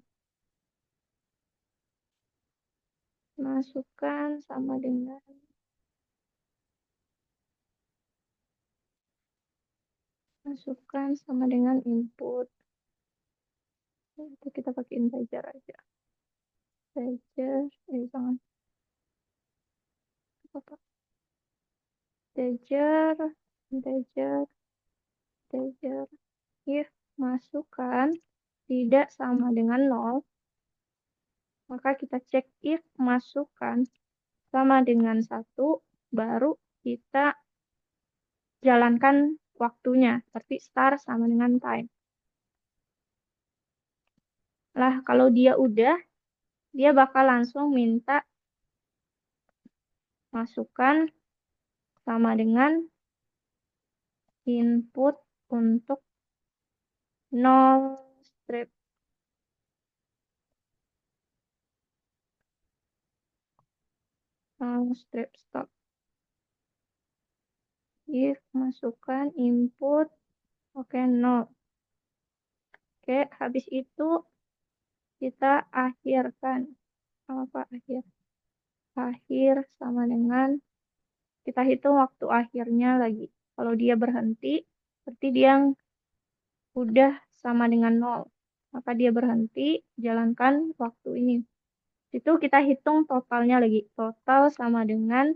masukkan sama dengan masukkan sama dengan input. Itu kita pakai integer aja. Integer, jangan apa. Integer, integer, integer. If masukkan tidak sama dengan 0, Maka kita cek if masukkan sama dengan 1, baru kita jalankan waktunya. Seperti start sama dengan time. Lah, kalau dia udah, dia bakal langsung minta masukkan sama dengan input untuk 0 strip, 0 strip stop. If masukkan input, oke, 0. Oke, habis itu kita akhirkan. Apa akhir? Akhir sama dengan, kita hitung waktu akhirnya lagi. Kalau dia berhenti, berarti dia udah sama dengan 0. Maka dia berhenti, jalankan waktu ini. Itu kita hitung totalnya lagi. Total sama dengan,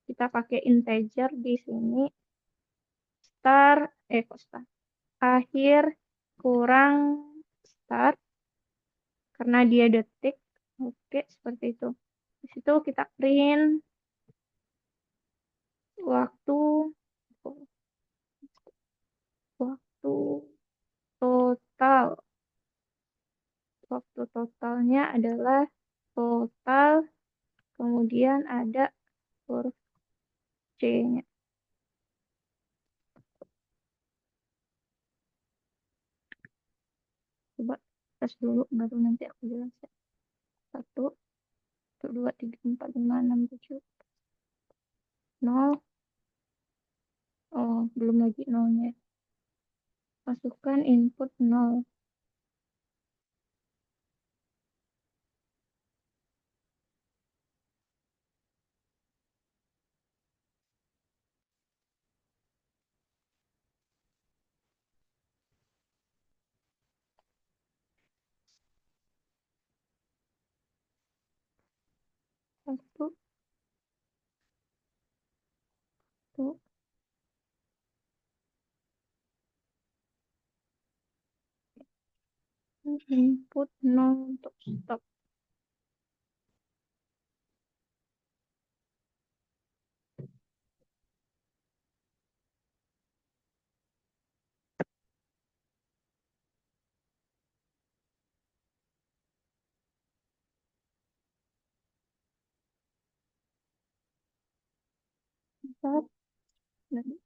kita pakai integer di sini. Kok start? Akhir kurang start, karena dia detik. Oke, seperti itu. Di situ kita print waktu, waktu total. Waktu totalnya adalah total, kemudian ada huruf C-nya. Coba tes dulu, baru nanti aku jelasin. 1, 2, 3, 4, 5, 6, 7, 0. Oh, belum lagi nolnya. Masukkan input 0. Satu, satu, input 0 untuk stop. Stop. Dan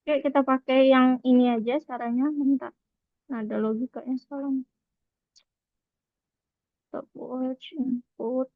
oke, kita pakai yang ini aja caranya. Bentar. Nah, ada logikanya salah. Stopwatch input.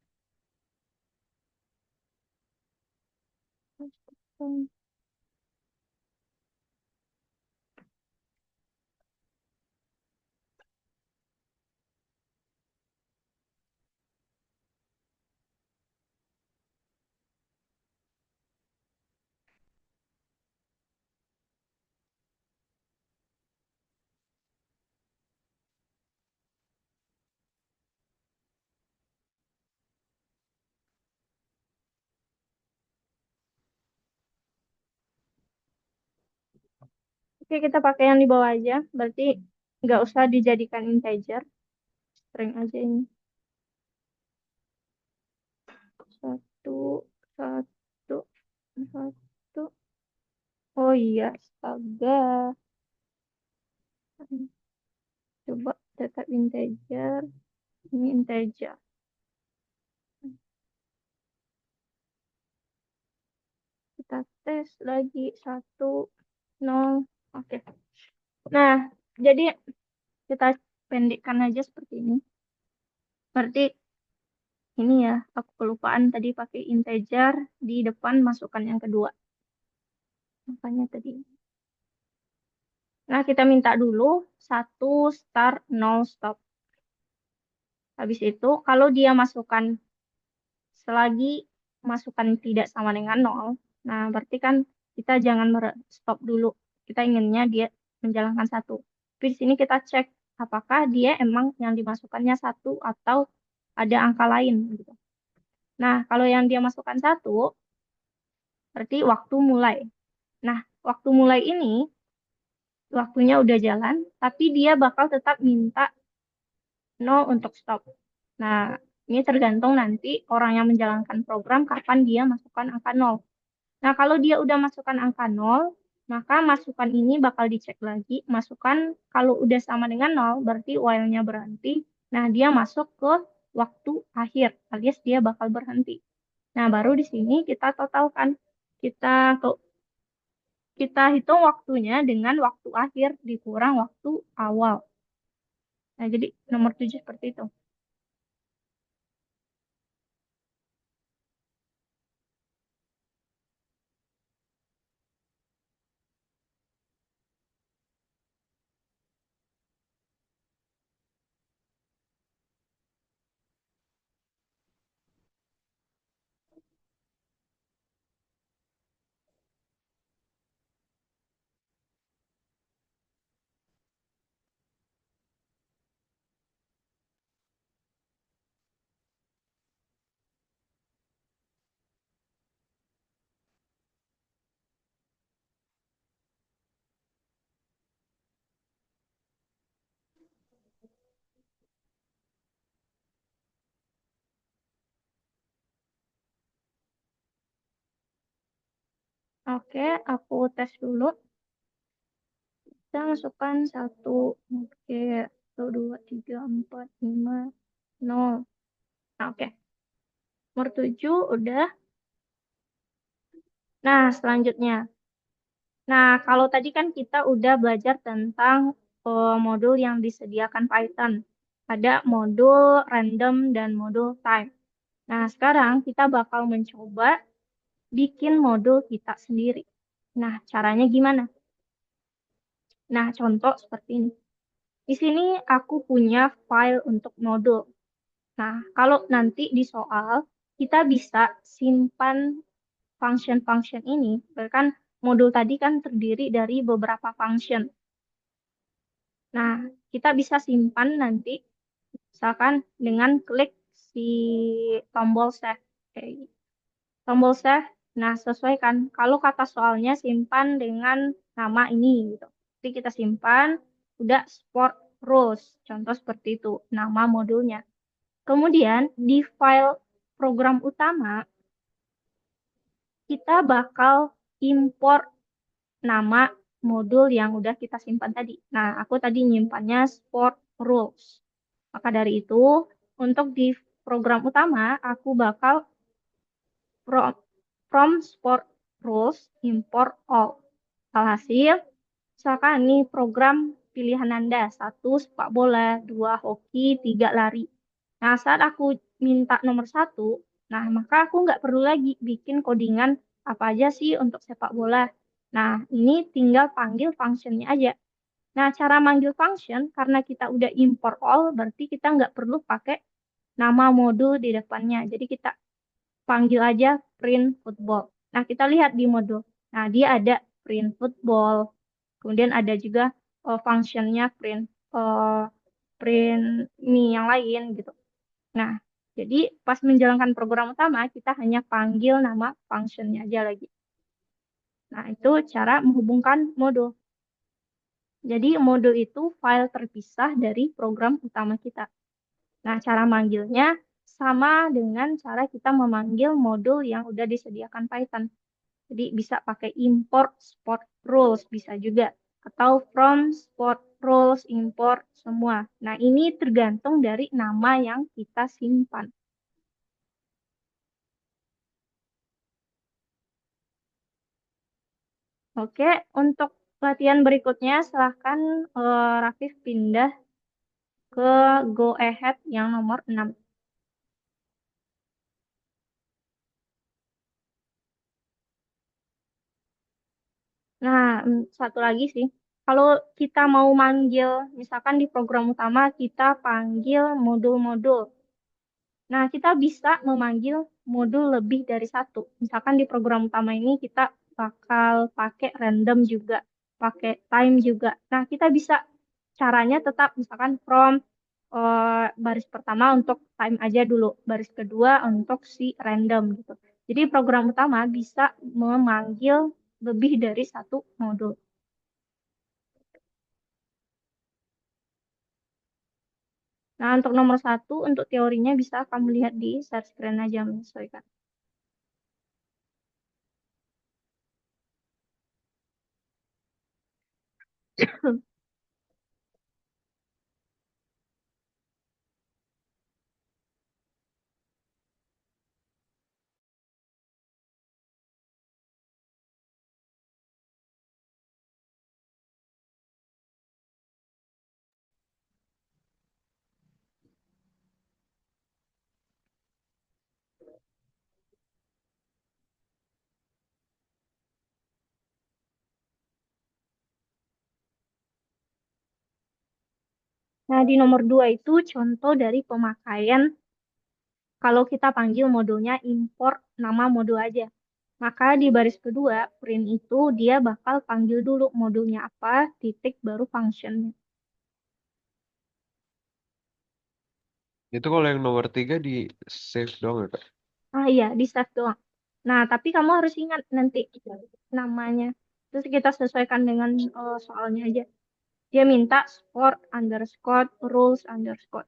Oke, kita pakai yang di bawah aja. Berarti nggak usah dijadikan integer. String aja ini. 1, 1, 1. Oh iya, astaga. Coba tetap integer. Ini integer. Kita tes lagi 1, 0. Oke. Nah, jadi kita pendekkan aja seperti ini. Berarti ini ya, aku kelupaan tadi pakai integer di depan masukkan yang kedua. Makanya tadi. Nah, kita minta dulu 1 start 0 stop. Habis itu, kalau dia masukkan selagi masukan tidak sama dengan 0, nah berarti kan kita jangan stop dulu. Kita inginnya dia menjalankan 1. Tapi di sini kita cek apakah dia emang yang dimasukkannya 1 atau ada angka lain gitu. Nah, kalau yang dia masukkan 1, berarti waktu mulai. Nah, waktu mulai ini waktunya udah jalan, tapi dia bakal tetap minta 0 untuk stop. Nah, ini tergantung nanti orang yang menjalankan program kapan dia masukkan angka 0. Nah, kalau dia udah masukkan angka 0, maka masukan ini bakal dicek lagi. Masukan kalau udah sama dengan 0, berarti while-nya berhenti. Nah, dia masuk ke waktu akhir, alias dia bakal berhenti. Nah, baru di sini kita totalkan. Kita kita hitung waktunya dengan waktu akhir dikurang waktu awal. Nah, jadi nomor 7 seperti itu. Oke, aku tes dulu. Kita masukkan 1, oke, 1, 2, 3, 4, 5, 0. Nah, oke, nomor 7 udah. Nah, selanjutnya. Nah, kalau tadi kan kita udah belajar tentang modul yang disediakan Python. Ada modul random dan modul time. Nah, sekarang kita bakal mencoba bikin modul kita sendiri. Nah, caranya gimana? Nah, contoh seperti ini. Di sini aku punya file untuk modul. Nah, kalau nanti di soal, kita bisa simpan function-function ini. Bahkan modul tadi kan terdiri dari beberapa function. Nah, kita bisa simpan nanti, misalkan dengan klik si tombol save. Kayak gitu. Tombol save, nah sesuaikan. Kalau kata soalnya simpan dengan nama ini gitu. Jadi kita simpan, udah sport rules. Contoh seperti itu, nama modulnya. Kemudian di file program utama, kita bakal import nama modul yang udah kita simpan tadi. Nah, aku tadi nyimpannya sport rules. Maka dari itu, untuk di program utama, aku bakal from, from sport rules import all. Alhasil, misalkan ini program pilihan Anda. 1, sepak bola. 2, hoki. 3, lari. Nah, saat aku minta nomor 1, nah maka aku nggak perlu lagi bikin codingan apa aja sih untuk sepak bola. Nah, ini tinggal panggil functionnya aja. Nah, cara manggil function, karena kita udah import all, berarti kita nggak perlu pakai nama modul di depannya. Jadi kita panggil aja print football. Nah, kita lihat di modul. Nah, dia ada print football. Kemudian ada juga functionnya print eh, print mie yang lain gitu. Nah, jadi pas menjalankan program utama, kita hanya panggil nama functionnya aja lagi. Nah, itu cara menghubungkan modul. Jadi modul itu file terpisah dari program utama kita. Nah, cara manggilnya sama dengan cara kita memanggil modul yang udah disediakan Python. Jadi bisa pakai import sport rules bisa juga atau from sport rules import semua. Nah, ini tergantung dari nama yang kita simpan. Oke, untuk latihan berikutnya silahkan Rafif pindah ke Go Ahead yang nomor 6. Nah, satu lagi sih. Kalau kita mau manggil, misalkan di program utama kita panggil modul-modul. Nah, kita bisa memanggil modul lebih dari satu. Misalkan di program utama ini kita bakal pakai random juga, pakai time juga. Nah, kita bisa caranya tetap misalkan from baris pertama untuk time aja dulu, baris kedua untuk si random gitu. Jadi program utama bisa memanggil lebih dari satu modul. Nah, untuk nomor satu, untuk teorinya bisa kamu lihat di share screen aja menyesuaikan. Nah, di nomor 2 itu contoh dari pemakaian kalau kita panggil modulnya import nama modul aja. Maka di baris kedua, print itu dia bakal panggil dulu modulnya apa, titik baru functionnya. Itu kalau yang nomor 3 di save doang ya, Kak? Ah iya, di save doang. Nah, tapi kamu harus ingat nanti namanya. Terus kita sesuaikan dengan soalnya aja. Dia minta sport underscore rules underscore.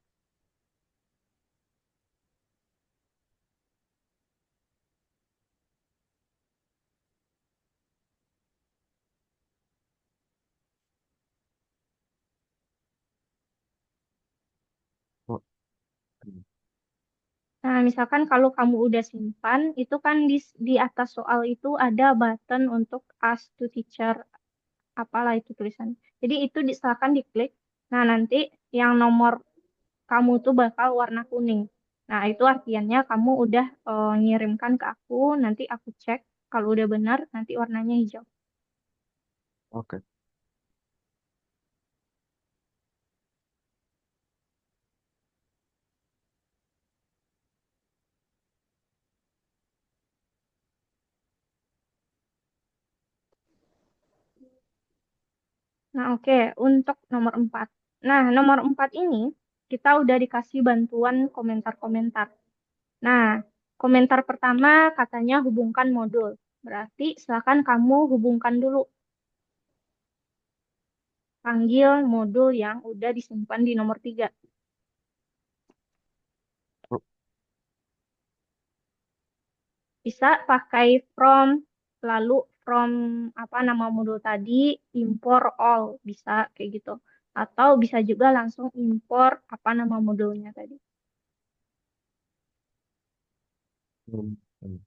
Oh, hmm. Nah, misalkan kalau kamu udah simpan, itu kan di atas soal itu ada button untuk ask to teacher, apalah itu tulisan. Jadi itu silakan diklik. Nah, nanti yang nomor kamu tuh bakal warna kuning. Nah, itu artinya kamu udah ngirimkan ke aku, nanti aku cek. Kalau udah benar, nanti warnanya hijau. Oke. Nah, oke, untuk nomor 4. Nah, nomor 4 ini kita udah dikasih bantuan komentar-komentar. Nah, komentar pertama katanya hubungkan modul. Berarti silakan kamu hubungkan dulu, panggil modul yang udah disimpan di nomor 3. Oh, Bisa pakai from, lalu from apa nama modul tadi, import all, bisa kayak gitu. Atau bisa juga langsung import apa nama modulnya tadi. hmm, hmm.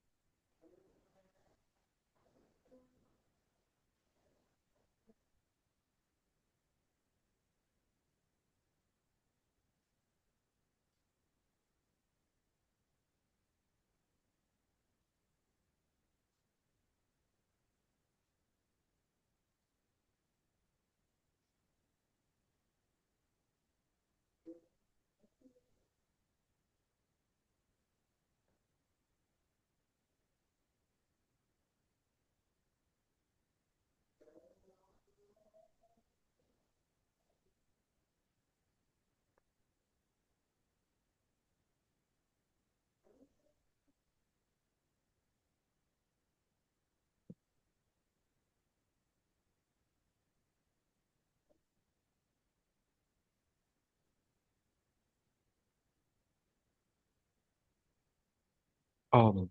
Oh,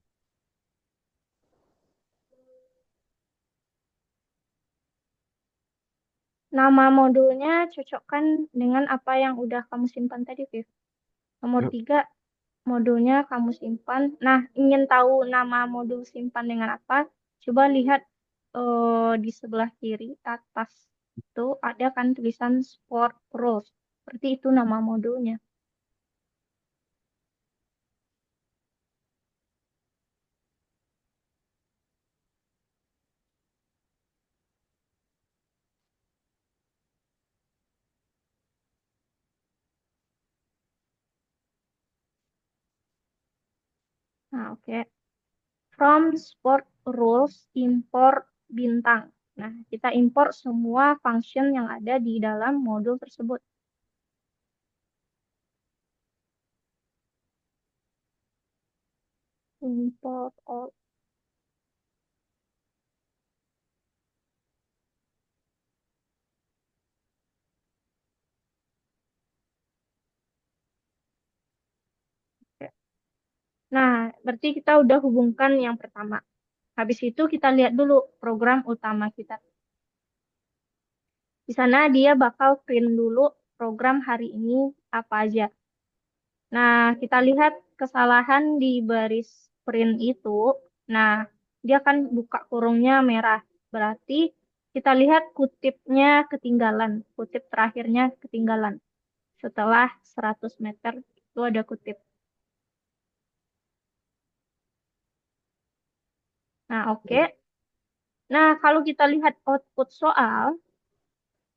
Nama modulnya cocokkan dengan apa yang udah kamu simpan tadi, Viv. Nomor yuk. 3, modulnya kamu simpan. Nah, ingin tahu nama modul simpan dengan apa? Coba lihat di sebelah kiri atas itu ada kan tulisan Sport Rules. Seperti itu nama modulnya. Nah, oke. From Sport Rules, import bintang. Nah, kita import semua function yang ada di dalam modul tersebut. Import all. Oke. Nah, berarti kita udah hubungkan yang pertama. Habis itu kita lihat dulu program utama kita. Di sana dia bakal print dulu program hari ini apa aja. Nah, kita lihat kesalahan di baris print itu. Nah, dia kan buka kurungnya merah. Berarti kita lihat kutipnya ketinggalan. Kutip terakhirnya ketinggalan. Setelah 100 meter itu ada kutip. Nah, oke. Nah, kalau kita lihat output soal,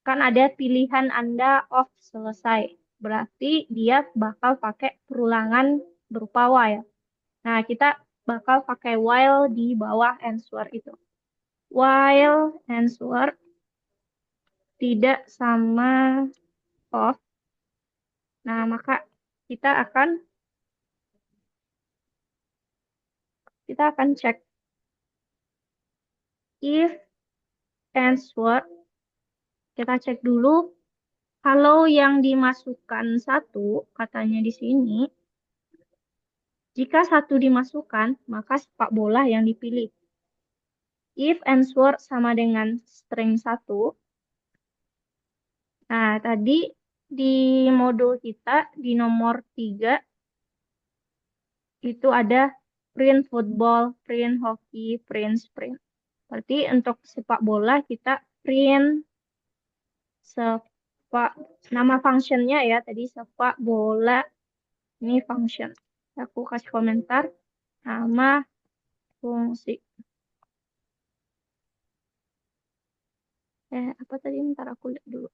kan ada pilihan Anda off selesai. Berarti dia bakal pakai perulangan berupa while. Nah, kita bakal pakai while di bawah answer itu. While answer tidak sama off, nah maka kita akan cek if answer, kita cek dulu kalau yang dimasukkan satu, katanya di sini, jika satu dimasukkan, maka sepak bola yang dipilih. If answer sama dengan string satu. Nah, tadi di modul kita di nomor 3 itu ada print football, print hoki, print sprint. Berarti untuk sepak bola kita print sepak, nama functionnya ya tadi sepak bola, ini function. Aku kasih komentar nama fungsi. Apa tadi? Ntar aku lihat dulu.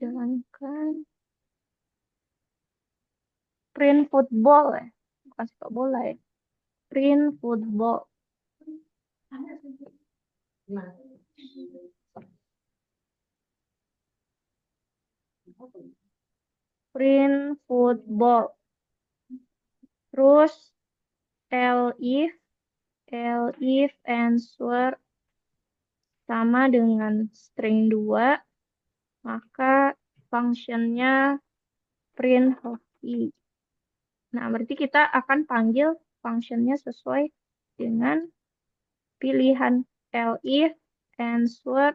Jalankan print football ya, bukan sepak bola ya. Print football. Print football. Terus elif elif answer sama dengan string 2, maka functionnya print hoki. Nah, berarti kita akan panggil functionnya sesuai dengan pilihan elif answer.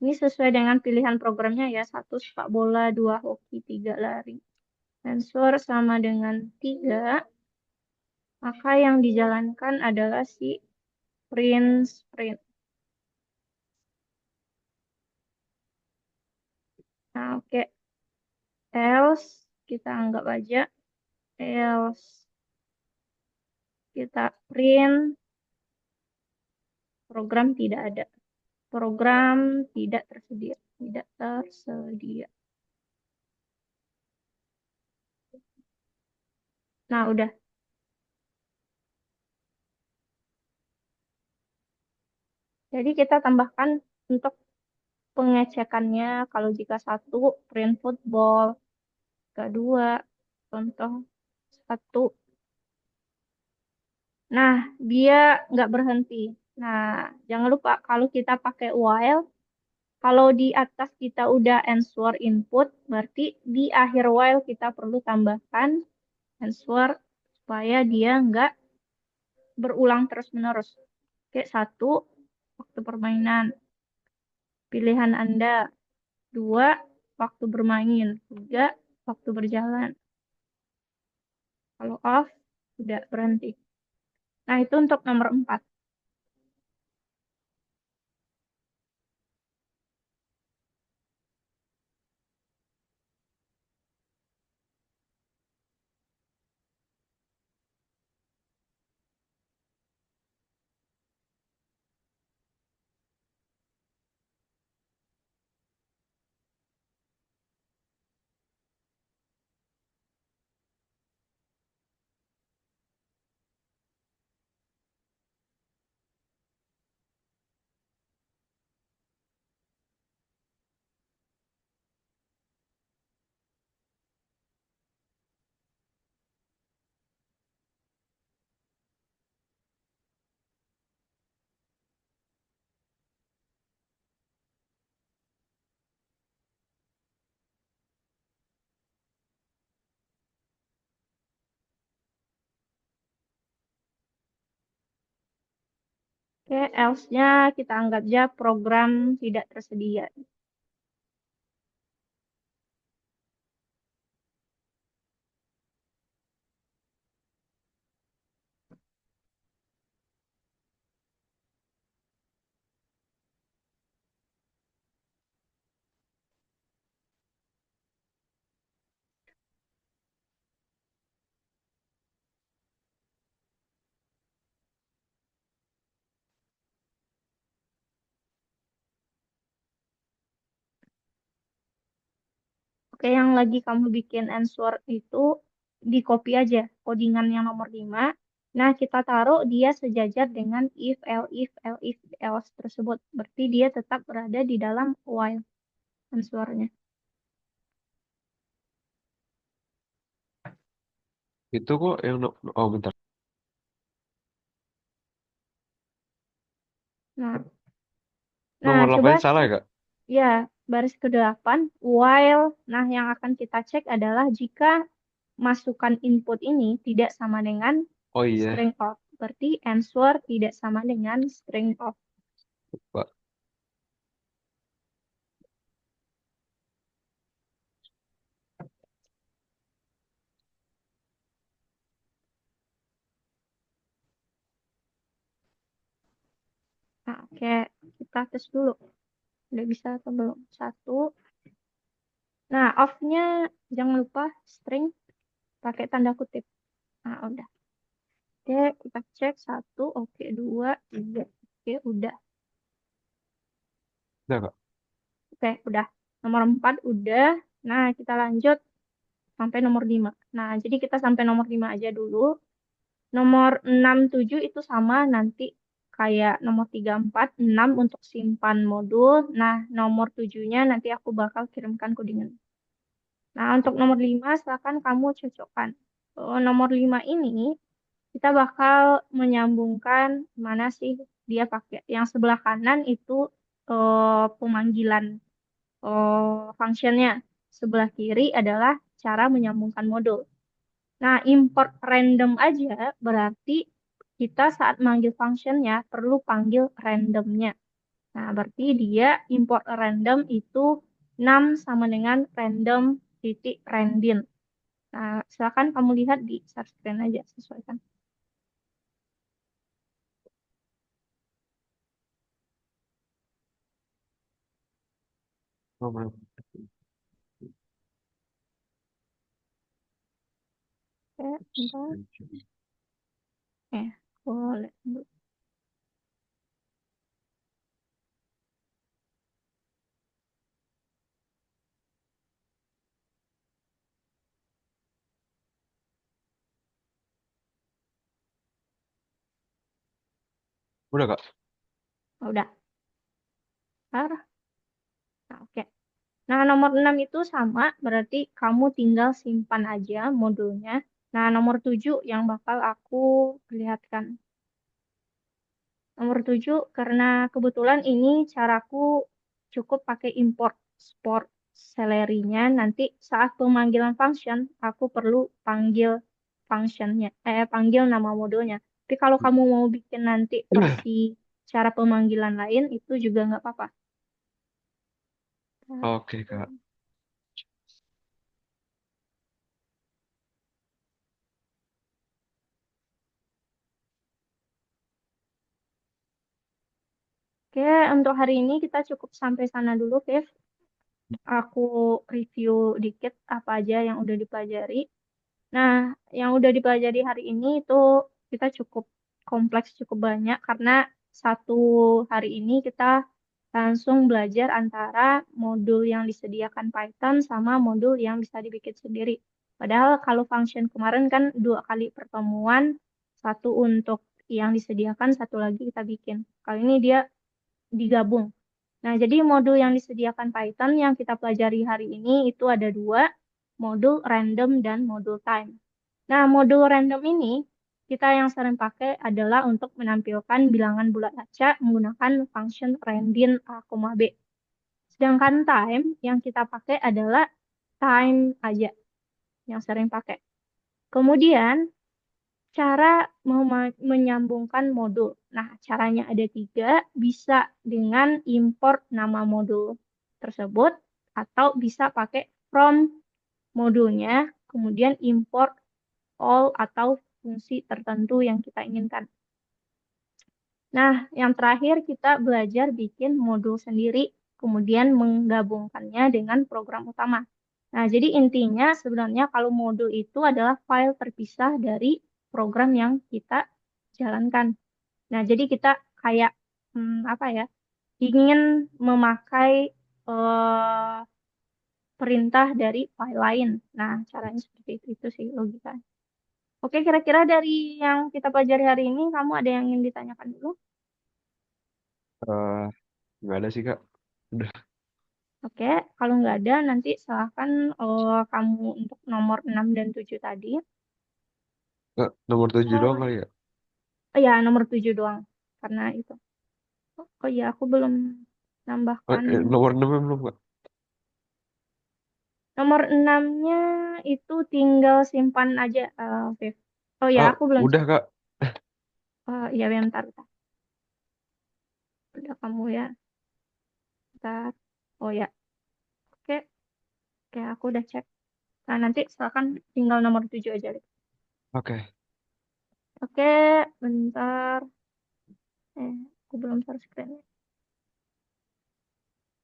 Ini sesuai dengan pilihan programnya ya. 1 sepak bola, 2 hoki, 3 lari. Answer sama dengan 3, maka yang dijalankan adalah si print sprint. Nah, oke. Else kita anggap aja else kita print program tidak ada. Program tidak tersedia. Tidak tersedia. Nah, udah. Jadi kita tambahkan untuk pengecekannya kalau jika satu print football, kedua contoh satu. Nah, dia nggak berhenti. Nah, jangan lupa kalau kita pakai while, kalau di atas kita udah answer input, berarti di akhir while kita perlu tambahkan answer supaya dia nggak berulang terus-menerus. Oke, satu, waktu permainan. Pilihan Anda. Dua, waktu bermain. Tiga, waktu berjalan. Kalau off, udah berhenti. Nah, itu untuk nomor 4. Oke, else-nya kita anggap aja program tidak tersedia. Oke, yang lagi kamu bikin answer itu di copy aja codingan yang nomor 5. Nah, kita taruh dia sejajar dengan if, else tersebut. Berarti dia tetap berada di dalam while answernya. Itu kok yang oh bentar. Nah, nah Nomor coba 8 salah ya, cek Kak? ya baris ke-8 while. Nah, yang akan kita cek adalah jika masukan input ini tidak sama dengan Oh iya, string of. Berarti answer tidak sama dengan string of. Pak. Nah, oke, kita tes dulu. Udah bisa atau belum? Satu. Nah, off-nya jangan lupa string pakai tanda kutip. Nah, udah. Oke, kita cek satu. Oke, dua, tiga. Oke, udah. Udah, Kak. Oke, udah. Nomor 4 udah. Nah, kita lanjut sampai nomor 5. Nah, jadi kita sampai nomor 5 aja dulu. Nomor 6 7 itu sama nanti kayak nomor 3 4 6 untuk simpan modul. Nah, nomor 7-nya nanti aku bakal kirimkan codingan. Nah, untuk nomor 5 silakan kamu cocokkan. Nomor 5 ini kita bakal menyambungkan mana sih dia pakai. Yang sebelah kanan itu pemanggilan functionnya. Sebelah kiri adalah cara menyambungkan modul. Nah, import random aja berarti kita saat manggil functionnya perlu panggil randomnya. Nah, berarti dia import random itu 6 sama dengan random titik randin. Nah, silakan kamu lihat di share screen aja, sesuaikan. Nomor. Oke, bentar. Boleh. Udah, Kak. Udah. Bentar. Nah, oke. Nah, nomor 6 itu sama, berarti kamu tinggal simpan aja modulnya. Nah, nomor 7 yang bakal aku perlihatkan. Nomor 7 karena kebetulan ini caraku cukup pakai import sport salary-nya. Nanti saat pemanggilan function, aku perlu panggil functionnya, panggil nama modulnya. Tapi kalau kamu mau bikin nanti versi cara pemanggilan lain, itu juga nggak apa-apa. Oke, Kak. Oke, untuk hari ini kita cukup sampai sana dulu, Kev. Aku review dikit apa aja yang udah dipelajari. Nah, yang udah dipelajari hari ini itu kita cukup kompleks, cukup banyak karena satu hari ini kita langsung belajar antara modul yang disediakan Python sama modul yang bisa dibikin sendiri. Padahal kalau function kemarin kan 2 kali pertemuan, satu untuk yang disediakan, satu lagi kita bikin. Kali ini dia digabung. Nah, jadi modul yang disediakan Python yang kita pelajari hari ini itu ada 2, modul random dan modul time. Nah, modul random ini kita yang sering pakai adalah untuk menampilkan bilangan bulat acak menggunakan function randin a, b. Sedangkan time yang kita pakai adalah time aja yang sering pakai. Kemudian cara menyambungkan modul. Nah, caranya ada tiga, bisa dengan import nama modul tersebut, atau bisa pakai from modulnya, kemudian import all atau fungsi tertentu yang kita inginkan. Nah, yang terakhir kita belajar bikin modul sendiri, kemudian menggabungkannya dengan program utama. Nah, jadi intinya sebenarnya kalau modul itu adalah file terpisah dari program yang kita jalankan. Nah, jadi kita kayak apa ya, ingin memakai eh, perintah dari file lain. Nah, caranya seperti itu sih logika. Oke, kira-kira dari yang kita pelajari hari ini, kamu ada yang ingin ditanyakan dulu? Eh, nggak ada sih Kak. Udah. Oke, kalau nggak ada, nanti silahkan kamu untuk nomor 6 dan 7 tadi. Kak, nomor 7 doang Oh, kali ya? oh ya, nomor 7 doang. Karena itu. Oh iya, aku belum nambahkan. Nomor 6 belum Kak? Nomor 6-nya itu tinggal simpan aja, Viv. Oh ya, Oh, aku belum udah cek. Kak. Oh iya, bentar, bentar. Udah kamu ya. Bentar. Oh ya, oke. Oke, aku udah cek. Nah, nanti silakan tinggal nomor 7 aja. Viv. Oke. Oke, bentar. Aku belum share screen.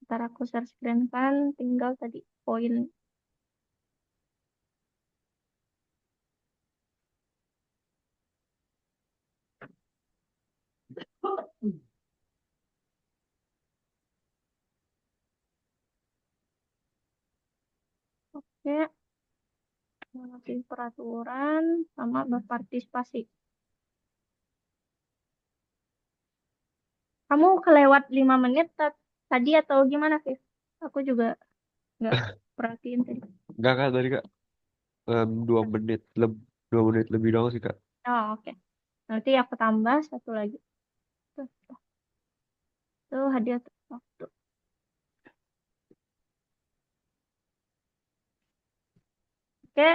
Ntar aku share screen kan, tinggal tadi poin. Oke, mengerti peraturan sama berpartisipasi. Kamu kelewat 5 menit tadi atau gimana, Viv? Aku juga nggak perhatiin tadi. Enggak Kak tadi Kak. 2 menit 2 menit lebih doang sih Kak. Oh, oke. Nanti aku tambah satu lagi. Tuh, tuh hadiah waktu. Oke,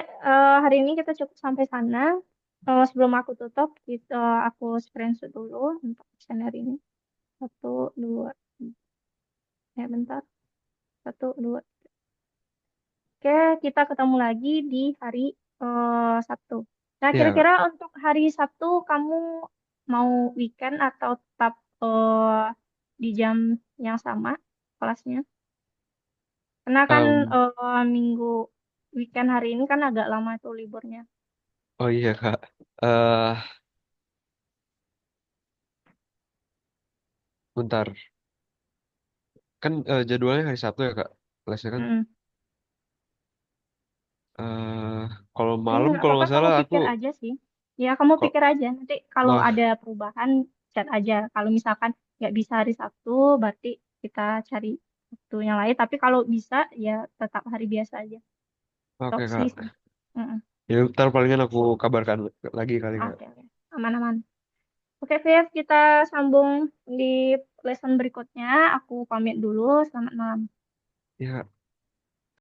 hari ini kita cukup sampai sana. Sebelum aku tutup, aku screenshot dulu untuk scenario ini. Satu, dua, bentar. Satu, dua. Oke, kita ketemu lagi di hari Sabtu. Nah, Ya, kira-kira untuk hari Sabtu kamu mau weekend atau tetap di jam yang sama kelasnya? Karena kan em, minggu weekend hari ini kan agak lama tuh liburnya. oh iya Kak. Eh, bentar. Kan jadwalnya hari Sabtu ya Kak. Lesnya kan. Mm. eh kalau Ya, malam nggak kalau apa-apa, nggak kamu salah aku pikir aja sih. Ya, kamu kok pikir aja. Nanti kalau oh, ada perubahan, chat aja. Kalau misalkan nggak bisa hari Sabtu, berarti kita cari waktu yang lain. Tapi kalau bisa, ya tetap hari biasa aja. Itu oke opsi sih. Kak. Mm-mm. Ya ntar palingan aku kabarkan lagi kali Kak. Oke, oke. Aman-aman. Oke, Viv, kita sambung di lesson berikutnya. Aku pamit dulu. Selamat malam. Ya